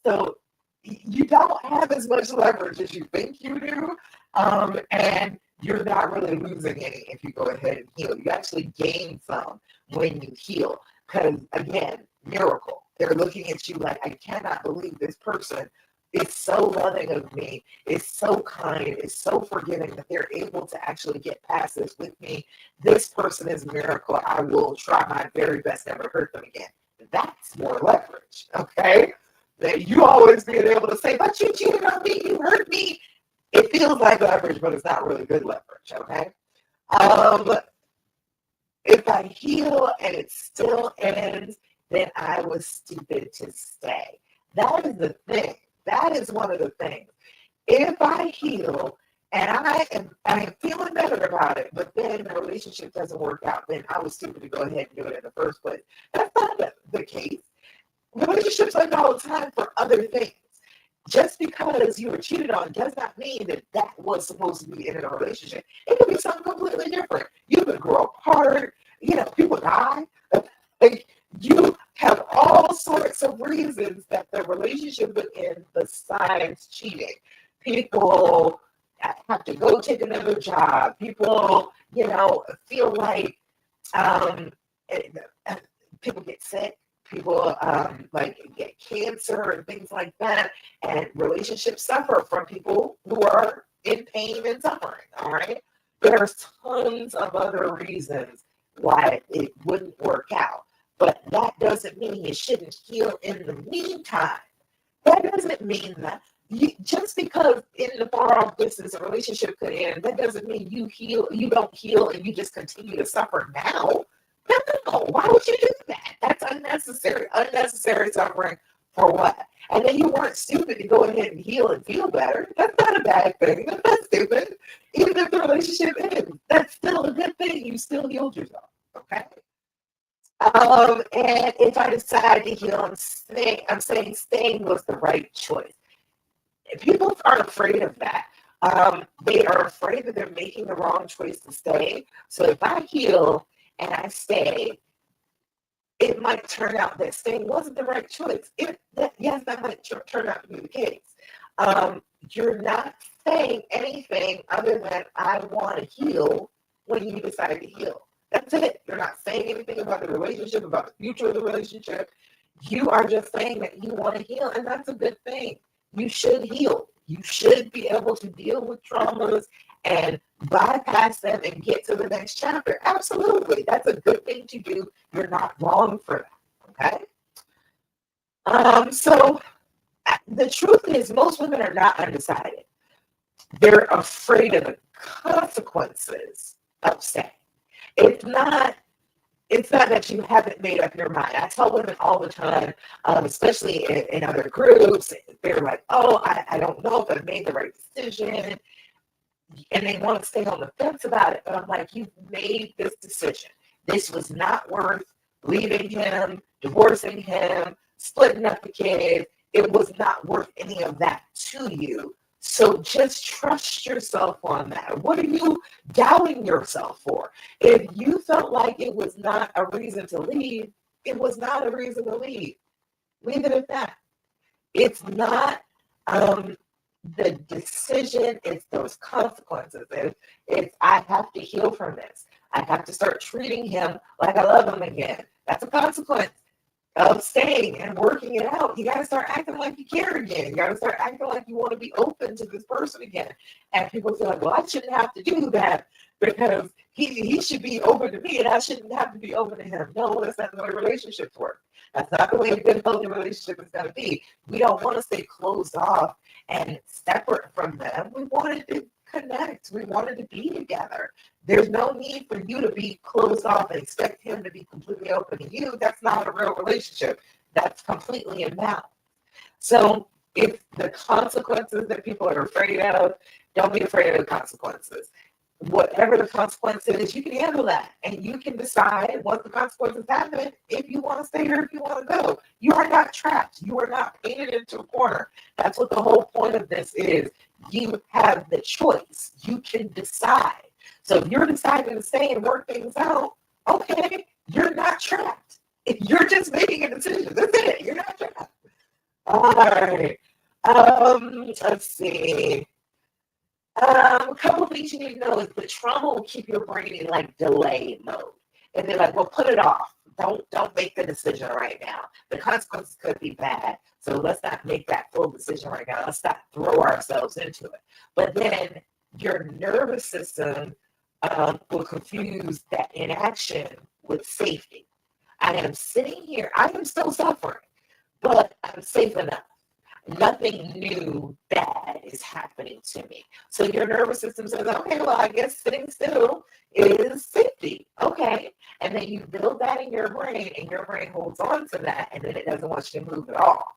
So you don't have as much leverage as you think you do, and you're not really losing any if you go ahead and heal. You actually gain some when you heal because, again, miracle. They're looking at you like, I cannot believe this person is so loving of me, is so kind, is so forgiving that they're able to actually get past this with me. This person is a miracle. I will try my very best never to hurt them again. That's more leverage, okay? That you always being able to say, but you cheated on me, you hurt me. It feels like leverage, but it's not really good leverage, okay? If I heal and it still ends, then I was stupid to stay. That is the thing. That is one of the things. If I heal and I am feeling better about it, but then the relationship doesn't work out, then I was stupid to go ahead and do it in the first place. That's not the case. Relationships end all the time for other things. Just because you were cheated on does not mean that that was supposed to be in a relationship. It could be something completely different. You could grow apart. You know, people die. Like, you have all sorts of reasons that the relationship would end besides cheating. People have to go take another job. People, feel like people get sick. People get cancer and things like that, and relationships suffer from people who are in pain and suffering. All right, there's tons of other reasons why it wouldn't work out, but that doesn't mean you shouldn't heal in the meantime. That doesn't mean that just because in the far off distance a relationship could end, that doesn't mean you don't heal and you just continue to suffer now. No, why would you do that? That's unnecessary. Unnecessary suffering for what? And then you weren't stupid to go ahead and heal and feel better. That's not a bad thing. That's not stupid. Even if the relationship ends, that's still a good thing. You still healed yourself. Okay? And if I decide to heal, I'm saying staying was the right choice. People are afraid of that. They are afraid that they're making the wrong choice to stay. So if I heal and I stay, it might turn out that staying wasn't the right choice. Yes, that might turn out to be the case. You're not saying anything other than I want to heal when you decide to heal. That's it. You're not saying anything about the relationship, about the future of the relationship. You are just saying that you want to heal, and that's a good thing. You should heal. You should be able to deal with traumas and bypass them and get to the next chapter. Absolutely. That's a good thing to do. You're not wrong for that. Okay? So the truth is most women are not undecided. They're afraid of the consequences of staying. It's not that you haven't made up your mind. I tell women all the time, especially in other groups, they're like, oh, I don't know if I've made the right decision. And they want to stay on the fence about it. But I'm like, you've made this decision. This was not worth leaving him, divorcing him, splitting up the kids. It was not worth any of that to you. So just trust yourself on that. What are you doubting yourself for? If you felt like it was not a reason to leave, it was not a reason to leave. Leave it at that. It's not the decision, it's those consequences. It's I have to heal from this. I have to start treating him like I love him again. That's a consequence of staying and working it out. You got to start acting like you care again. You got to start acting like you want to be open to this person again. And people feel like, well, I shouldn't have to do that because he should be open to me and I shouldn't have to be open to him. No, that's not the way relationships work. That's not the way a good, healthy relationship is going to be. We don't want to stay closed off and separate from them. We wanted to connect. We wanted to be together. There's no need for you to be closed off and expect him to be completely open to you. That's not a real relationship. That's completely imbalance. So if the consequences that people are afraid of, don't be afraid of the consequences. Whatever the consequence is, you can handle that. And you can decide once the consequences happen if you want to stay or if you want to go. You are not trapped. You are not painted into a corner. That's what the whole point of this is. You have the choice. You can decide. So if you're deciding to stay and work things out, okay, you're not trapped. If you're just making a decision, that's it. You're not trapped. All right. Let's see. A couple of things you need to know is the trauma will keep your brain in like delay mode. And they're like, well, put it off. Don't make the decision right now. The consequences could be bad. So let's not make that full decision right now. Let's not throw ourselves into it. But then your nervous system will confuse that inaction with safety. I am sitting here. I am still suffering, but I'm safe enough. Nothing new bad is happening to me. So your nervous system says, okay, well, I guess sitting still is safety. Okay. And then you build that in your brain, and your brain holds on to that, and then it doesn't want you to move at all.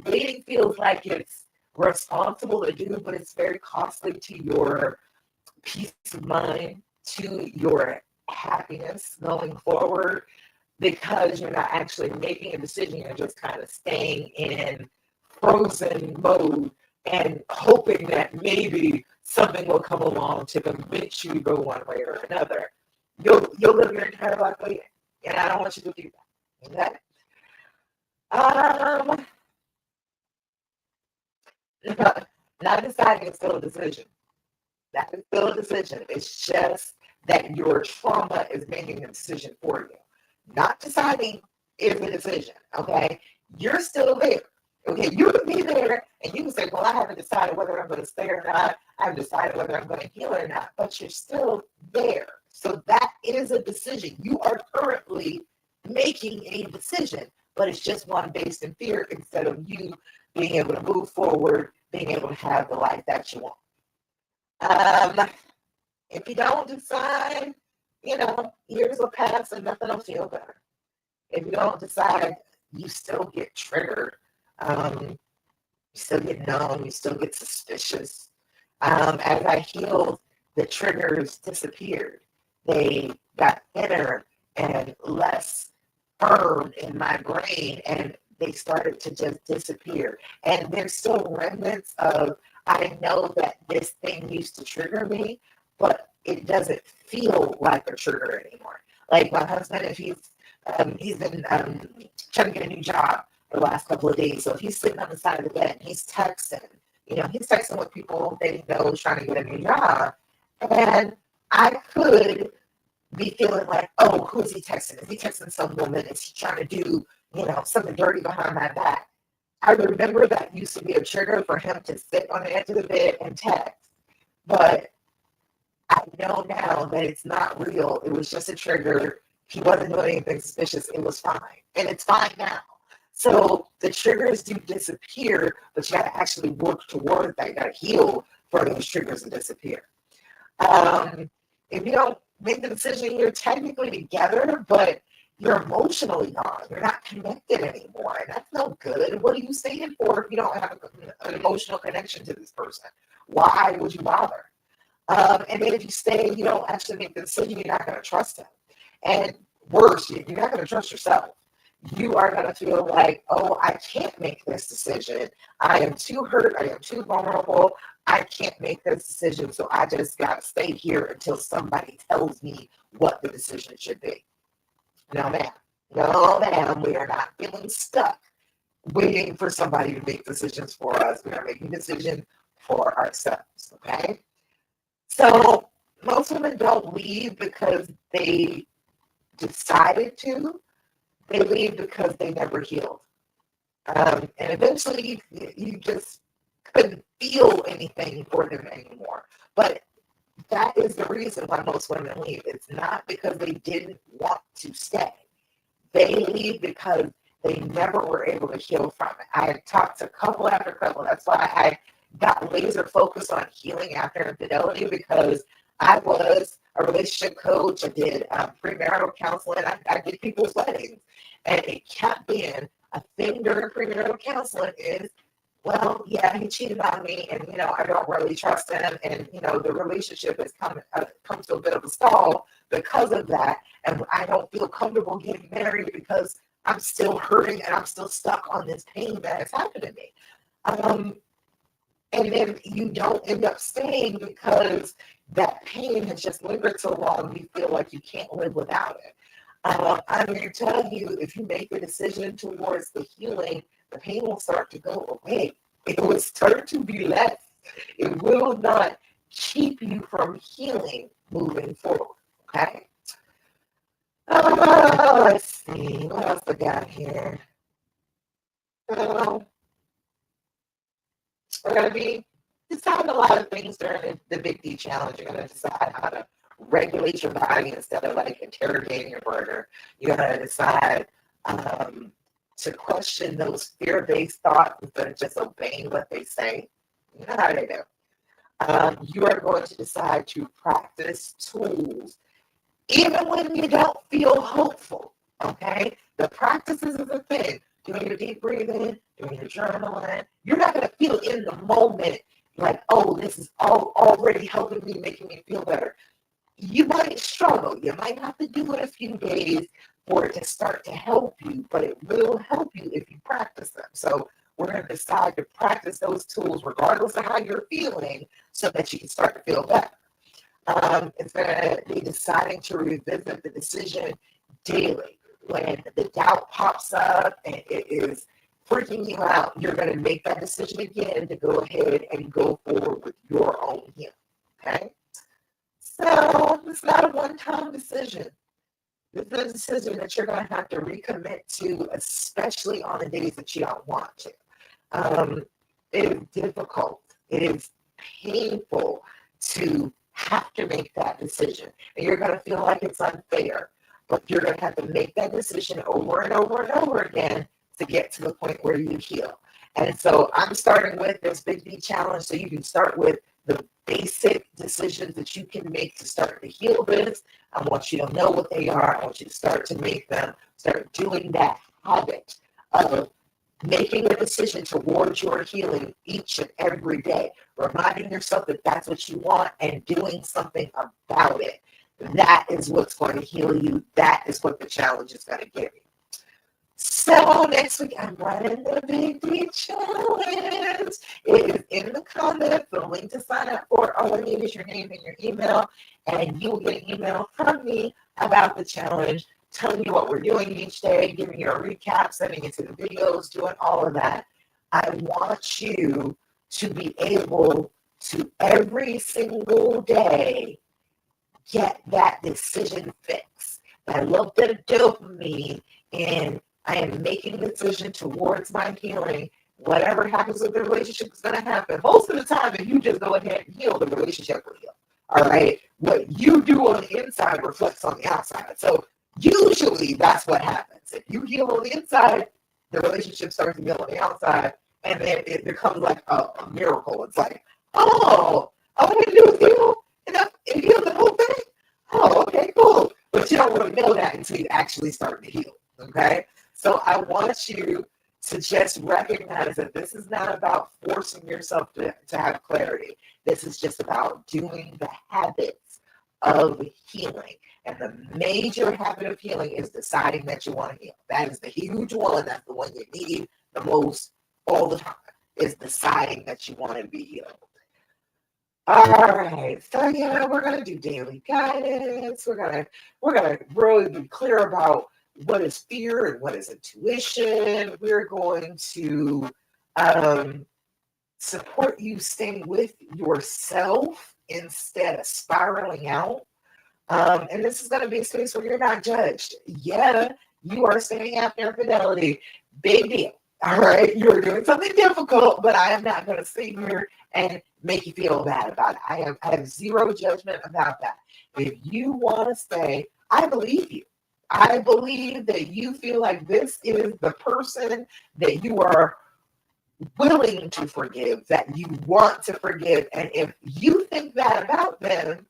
Waiting feels like it's responsible to do, but it's very costly to your peace of mind, to your happiness going forward, because you're not actually making a decision. You're just kind of staying in frozen mode and hoping that maybe something will come along to convince you to go one way or another. You'll live your entire life waiting, and I don't want you to do that. Okay? Not deciding is still a decision. That is still a decision. It's just that your trauma is making a decision for you. Not deciding is a decision, okay? You're still there. Okay, you can be there and you can say, well, I haven't decided whether I'm going to stay or not. I haven't decided whether I'm going to heal or not, but you're still there. So that is a decision. You are currently making a decision, but it's just one based in fear instead of you being able to move forward, being able to have the life that you want. If you don't decide, years will pass and nothing will feel better. If you don't decide, you still get triggered. You still get numb. You still get suspicious. As I healed, the triggers disappeared. They got thinner and less firm in my brain, and they started to just disappear. And there's still remnants of, I know that this thing used to trigger me, but it doesn't feel like a trigger anymore. Like my husband, if he's He's been trying to get a new job for the last couple of days. So if he's sitting on the side of the bed and he's texting, he's texting with people that he knows trying to get a new job. And I could be feeling like, oh, who is he texting? Is he texting some woman? Is he trying to do, something dirty behind my back? I remember that used to be a trigger for him to sit on the edge of the bed and text. But I know now that it's not real. It was just a trigger. He wasn't doing anything suspicious. It was fine. And it's fine now. So the triggers do disappear, but you got to actually work towards that. You got to heal for those triggers to disappear. If you don't make the decision, you're technically together, but you're emotionally gone. You're not connected anymore. And that's no good. What are you staying for if you don't have an emotional connection to this person? Why would you bother? And then if you stay, you don't actually make the decision, you're not going to trust him. And worse, you're not going to trust yourself. You are going to feel like, oh, I can't make this decision. I am too hurt. I am too vulnerable. I can't make this decision. So I just got to stay here until somebody tells me what the decision should be. No, ma'am. No, ma'am. We are not feeling stuck waiting for somebody to make decisions for us. We are making decisions for ourselves. Okay? So most women don't leave because they decided to. They leave because they never healed. And eventually you just couldn't feel anything for them anymore. But that is the reason why most women leave. It's not because they didn't want to stay. They leave because they never were able to heal from it. I talked to couple after couple. That's why I got laser focused on healing after infidelity, because I was a relationship coach. I did premarital counseling. I did people's weddings. And it kept being a thing during premarital counseling is, well, yeah, he cheated on me, and, I don't really trust him, and, the relationship has come to a bit of a stall because of that, and I don't feel comfortable getting married because I'm still hurting and I'm still stuck on this pain that has happened to me. And then you don't end up staying because that pain has just lingered so long, you feel like you can't live without it. I'm going to tell you, if you make a decision towards the healing, the pain will start to go away. It will start to be less. It will not keep you from healing moving forward. Okay? Let's see. What else I got here? We're going to be deciding a lot of things during the Big D challenge. You're going to decide how to regulate your body instead of like interrogating your partner. You're going to decide to question those fear-based thoughts instead of just obeying what they say. You know how they do. You are going to decide to practice tools even when you don't feel hopeful. Okay? The practices is a thing. Doing your deep breathing, doing your journaling. You're not going to feel in the moment like, oh, this is already helping me, making me feel better. You might struggle. You might have to do it a few days for it to start to help you, but it will help you if you practice them. So we're going to decide to practice those tools regardless of how you're feeling so that you can start to feel better. It's going to be deciding to revisit the decision daily. When the doubt pops up and it is freaking you out, you're going to make that decision again to go ahead and go forward with your own healing. Okay? So it's not a one-time decision. This is a decision that you're going to have to recommit to, especially on the days that you don't want to. It is difficult. It is painful to have to make that decision. And you're going to feel like it's unfair. But you're going to have to make that decision over and over and over again to get to the point where you heal. And so I'm starting with this Big D challenge so you can start with the basic decisions that you can make to start to heal this. I want you to know what they are. I want you to start to make them, start doing that habit of making a decision towards your healing each and every day, reminding yourself that that's what you want and doing something about it. That is what's going to heal you. That is what the challenge is going to give you. So next week, I'm running the Big D challenge. It is in the comments. The link to sign up for. All I need is your name and your email, and you will get an email from me about the challenge telling you what we're doing each day, giving you a recap, sending you to the videos, doing all of that. I want you to be able to every single day get that decision fix, that little bit of dopamine, and I am making a decision towards my healing. Whatever happens with the relationship is going to happen. Most of the time, if you just go ahead and heal, the relationship will heal. All right? What you do on the inside reflects on the outside. So usually that's what happens. If you heal on the inside, the relationship starts to heal on the outside, and then it becomes like a miracle. It's like, oh, all I had to do was heal, and it healed the whole thing. Oh, okay, cool. But you don't really know that until you actually start to heal. Okay? So I want you to just recognize that this is not about forcing yourself to have clarity. This is just about doing the habits of healing. And the major habit of healing is deciding that you want to heal. That is the huge one. That's the one you need the most all the time, is deciding that you want to be healed. All right, so yeah, we're gonna do daily guidance. We're gonna really be clear about what is fear and what is intuition. We're going to support you staying with yourself instead of spiraling out. And this is going to be a space where you're not judged. Yeah, you are staying after infidelity. Big deal. All right, you're doing something difficult, but I am not going to sit here and make you feel bad about it. I have zero judgment about that. If you want to stay, I believe you. I believe that you feel like this is the person that you are willing to forgive, that you want to forgive. And if you think that about them,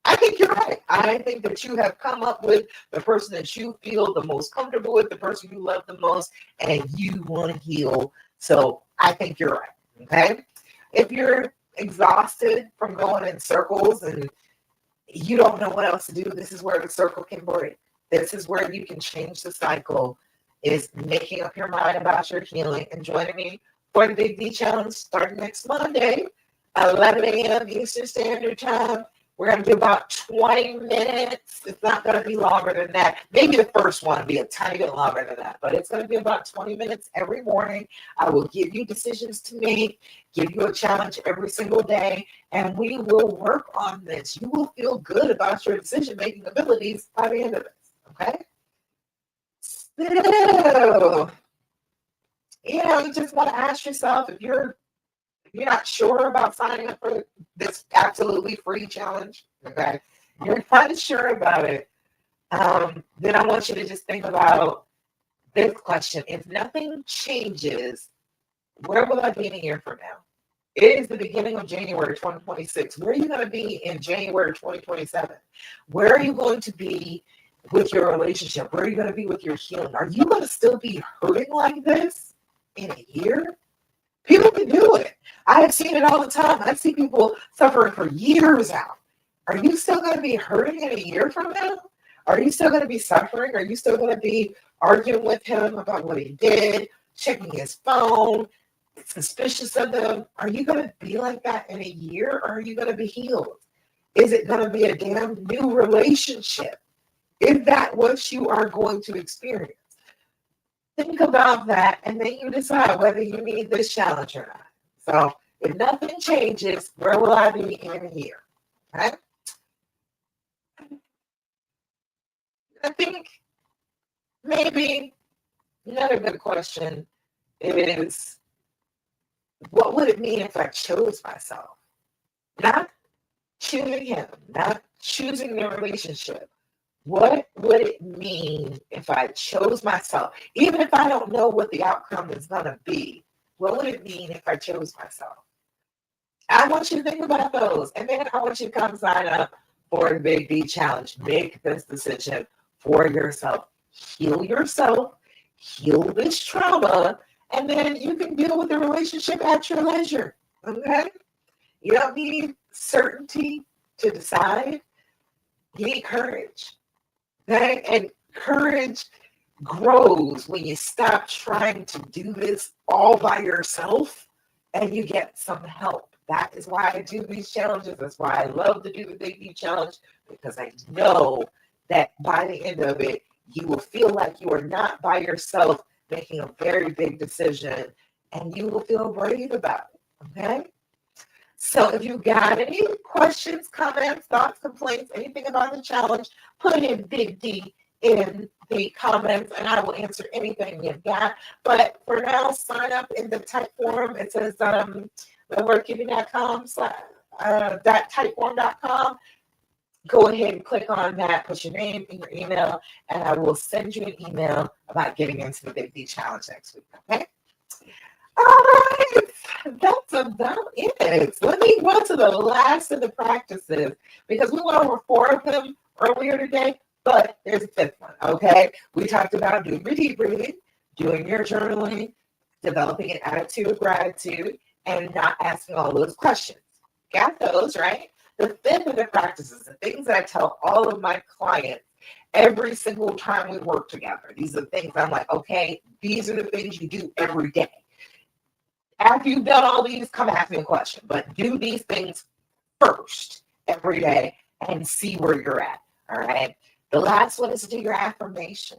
I think you're right. I think that you have come up with the person that you feel the most comfortable with, the person you love the most, and you want to heal. So I think you're right. Okay? If you're exhausted from going in circles and you don't know what else to do, this is where the circle can break. This is where you can change the cycle, is making up your mind about your healing and joining me for the Big D Challenge starting next Monday, 11 a.m. Eastern Standard Time. We're going to do about 20 minutes. It's not going to be longer than that. Maybe the first one will be a tiny bit longer than that, but it's going to be about 20 minutes every morning. I will give you decisions to make, give you a challenge every single day, and we will work on this. You will feel good about your decision-making abilities by the end of this, okay? So, you just want to ask yourself, if you're not sure about signing up for this absolutely free challenge, okay, you're not sure about it, then I want you to just think about this question. If nothing changes, where will I be in a year from now? It is the beginning of January 2026. Where are you going to be in January 2027? Where are you going to be with your relationship? Where are you going to be with your healing? Are you going to still be hurting like this in a year? People can do it. I have seen it all the time. I see people suffering for years out. Are you still going to be hurting in a year from now? Are you still going to be suffering? Are you still going to be arguing with him about what he did, checking his phone, suspicious of them? Are you going to be like that in a year, or are you going to be healed? Is it going to be a damn new relationship? Is that what you are going to experience? Think about that, and then you decide whether you need this challenge or not. So if nothing changes, where will I be in a year? Okay? I think maybe another good question is, what would it mean if I chose myself? Not choosing him, not choosing the relationship. What would it mean if I chose myself? Even if I don't know what the outcome is going to be, what would it mean if I chose myself? I want you to think about those. And then I want you to come sign up for the Big D Challenge. Make this decision for yourself. Heal yourself. Heal this trauma. And then you can deal with the relationship at your leisure. Okay? You don't need certainty to decide. You need courage. Okay? And courage grows when you stop trying to do this all by yourself and you get some help. That is why I do these challenges. That's why I love to do the Big D Challenge, because I know that by the end of it, You will feel like you are not by yourself making a very big decision, and you will feel brave about it. Okay? So if you got any questions, comments, thoughts, complaints, anything about the challenge, put in Big D in the comments and I will answer anything you've got. But for now, sign up in the type form. It says theworkgiving.com .typeform.com. Go ahead and click on that, put your name and your email, and I will send you an email about getting into the Big D challenge next week. Okay? All right, that's about it. Let me go to the last of the practices because we went over 4 of them earlier today, but there's a 5th one, okay? We talked about doing your deep breathing, doing your journaling, developing an attitude of gratitude, and not asking all those questions. Got those, right? The 5th of the practices, the things that I tell all of my clients every single time we work together. These are the things I'm like, okay, these are the things you do every day. After you've done all these, come ask me a question. But do these things first every day and see where you're at. All right. The last one is to do your affirmation.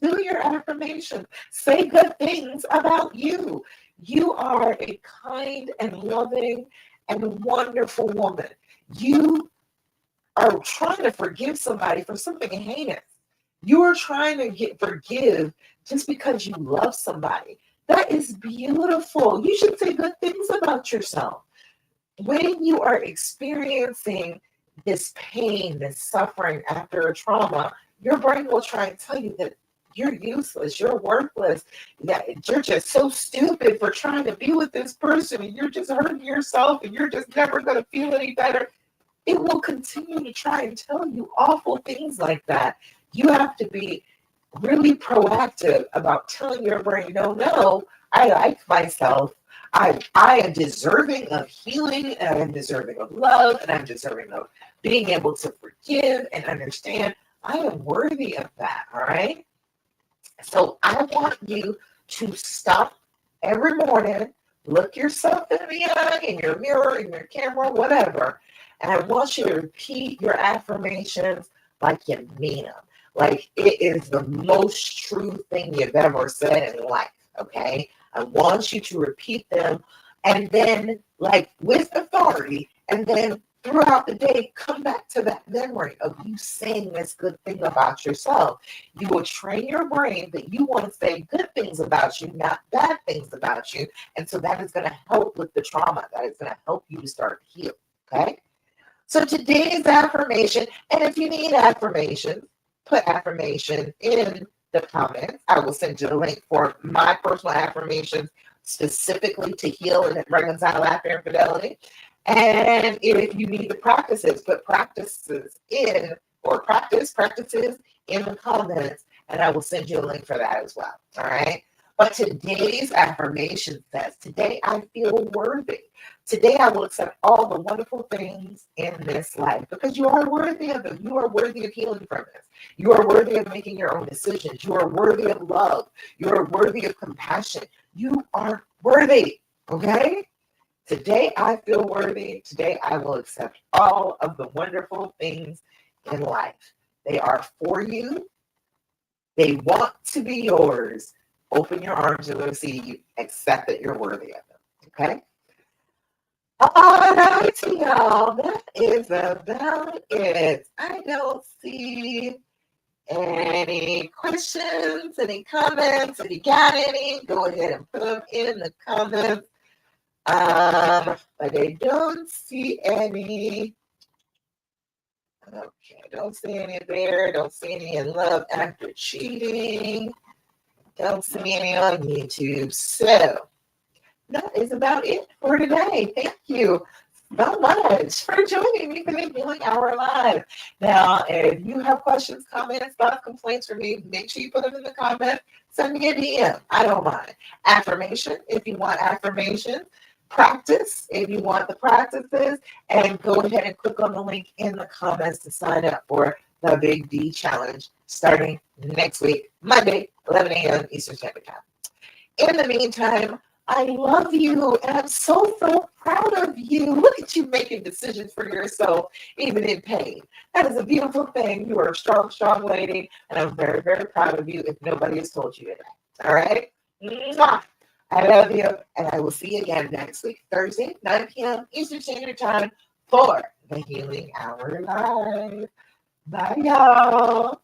Do your affirmation. Say good things about you. You are a kind and loving and wonderful woman. You are trying to forgive somebody for something heinous. You are trying to forgive just because you love somebody. That is beautiful. You should say good things about yourself. When you are experiencing this pain, this suffering after a trauma, your brain will try and tell you that you're useless, you're worthless, that you're just so stupid for trying to be with this person, and you're just hurting yourself, and you're just never going to feel any better. It will continue to try and tell you awful things like that. You have to be really proactive about telling your brain, no, I like myself. I am deserving of healing, and I'm deserving of love, and I'm deserving of being able to forgive and understand. I am worthy of that, all right? So I want you to stop every morning, look yourself in the eye, in your mirror, in your camera, whatever, and I want you to repeat your affirmations like you mean them. Like it is the most true thing you've ever said in life, okay? I want you to repeat them and then, like, with authority, and then throughout the day, come back to that memory of you saying this good thing about yourself. You will train your brain that you want to say good things about you, not bad things about you. And so that is going to help with the trauma. That is going to help you to start to heal, okay? So today's affirmation, and if you need affirmation, put affirmation in the comments. I will send you a link for my personal affirmations specifically to heal and reconcile after infidelity. And if you need the practices, put practices in practices in the comments, and I will send you a link for that as well. All right. But today's affirmation says, today I feel worthy. Today I will accept all the wonderful things in this life because you are worthy of them. You are worthy of healing from this. You are worthy of making your own decisions. You are worthy of love. You are worthy of compassion. You are worthy. Okay? Today I feel worthy. Today I will accept all of the wonderful things in life. They are for you. They want to be yours. Open your arms and let them see you. Accept that you're worthy of them. Okay? All right, y'all. That is about it. I don't see any questions, any comments. If you got any, go ahead and put them in the comments. But I don't see any. Okay, don't see any there. Don't see any in love after cheating. Don't see any on YouTube. So that is about it for today. Thank you so much for joining me for the Healing Hour Live. Now, if you have questions, comments, thoughts, complaints for me, make sure you put them in the comments. Send me a DM. I don't mind. Affirmation, if you want affirmation. Practice, if you want the practices. And go ahead and click on the link in the comments to sign up for the Big D Challenge starting next week, Monday, 11 a.m. Eastern Standard Time. In the meantime, I love you, and I'm so, so proud of you. Look at you making decisions for yourself, even in pain. That is a beautiful thing. You are a strong, strong lady, and I'm very, very proud of you if nobody has told you that. All right? Mwah. I love you, and I will see you again next week, Thursday, 9 p.m. Eastern Standard Time for the Healing Hour Live. Bye, y'all.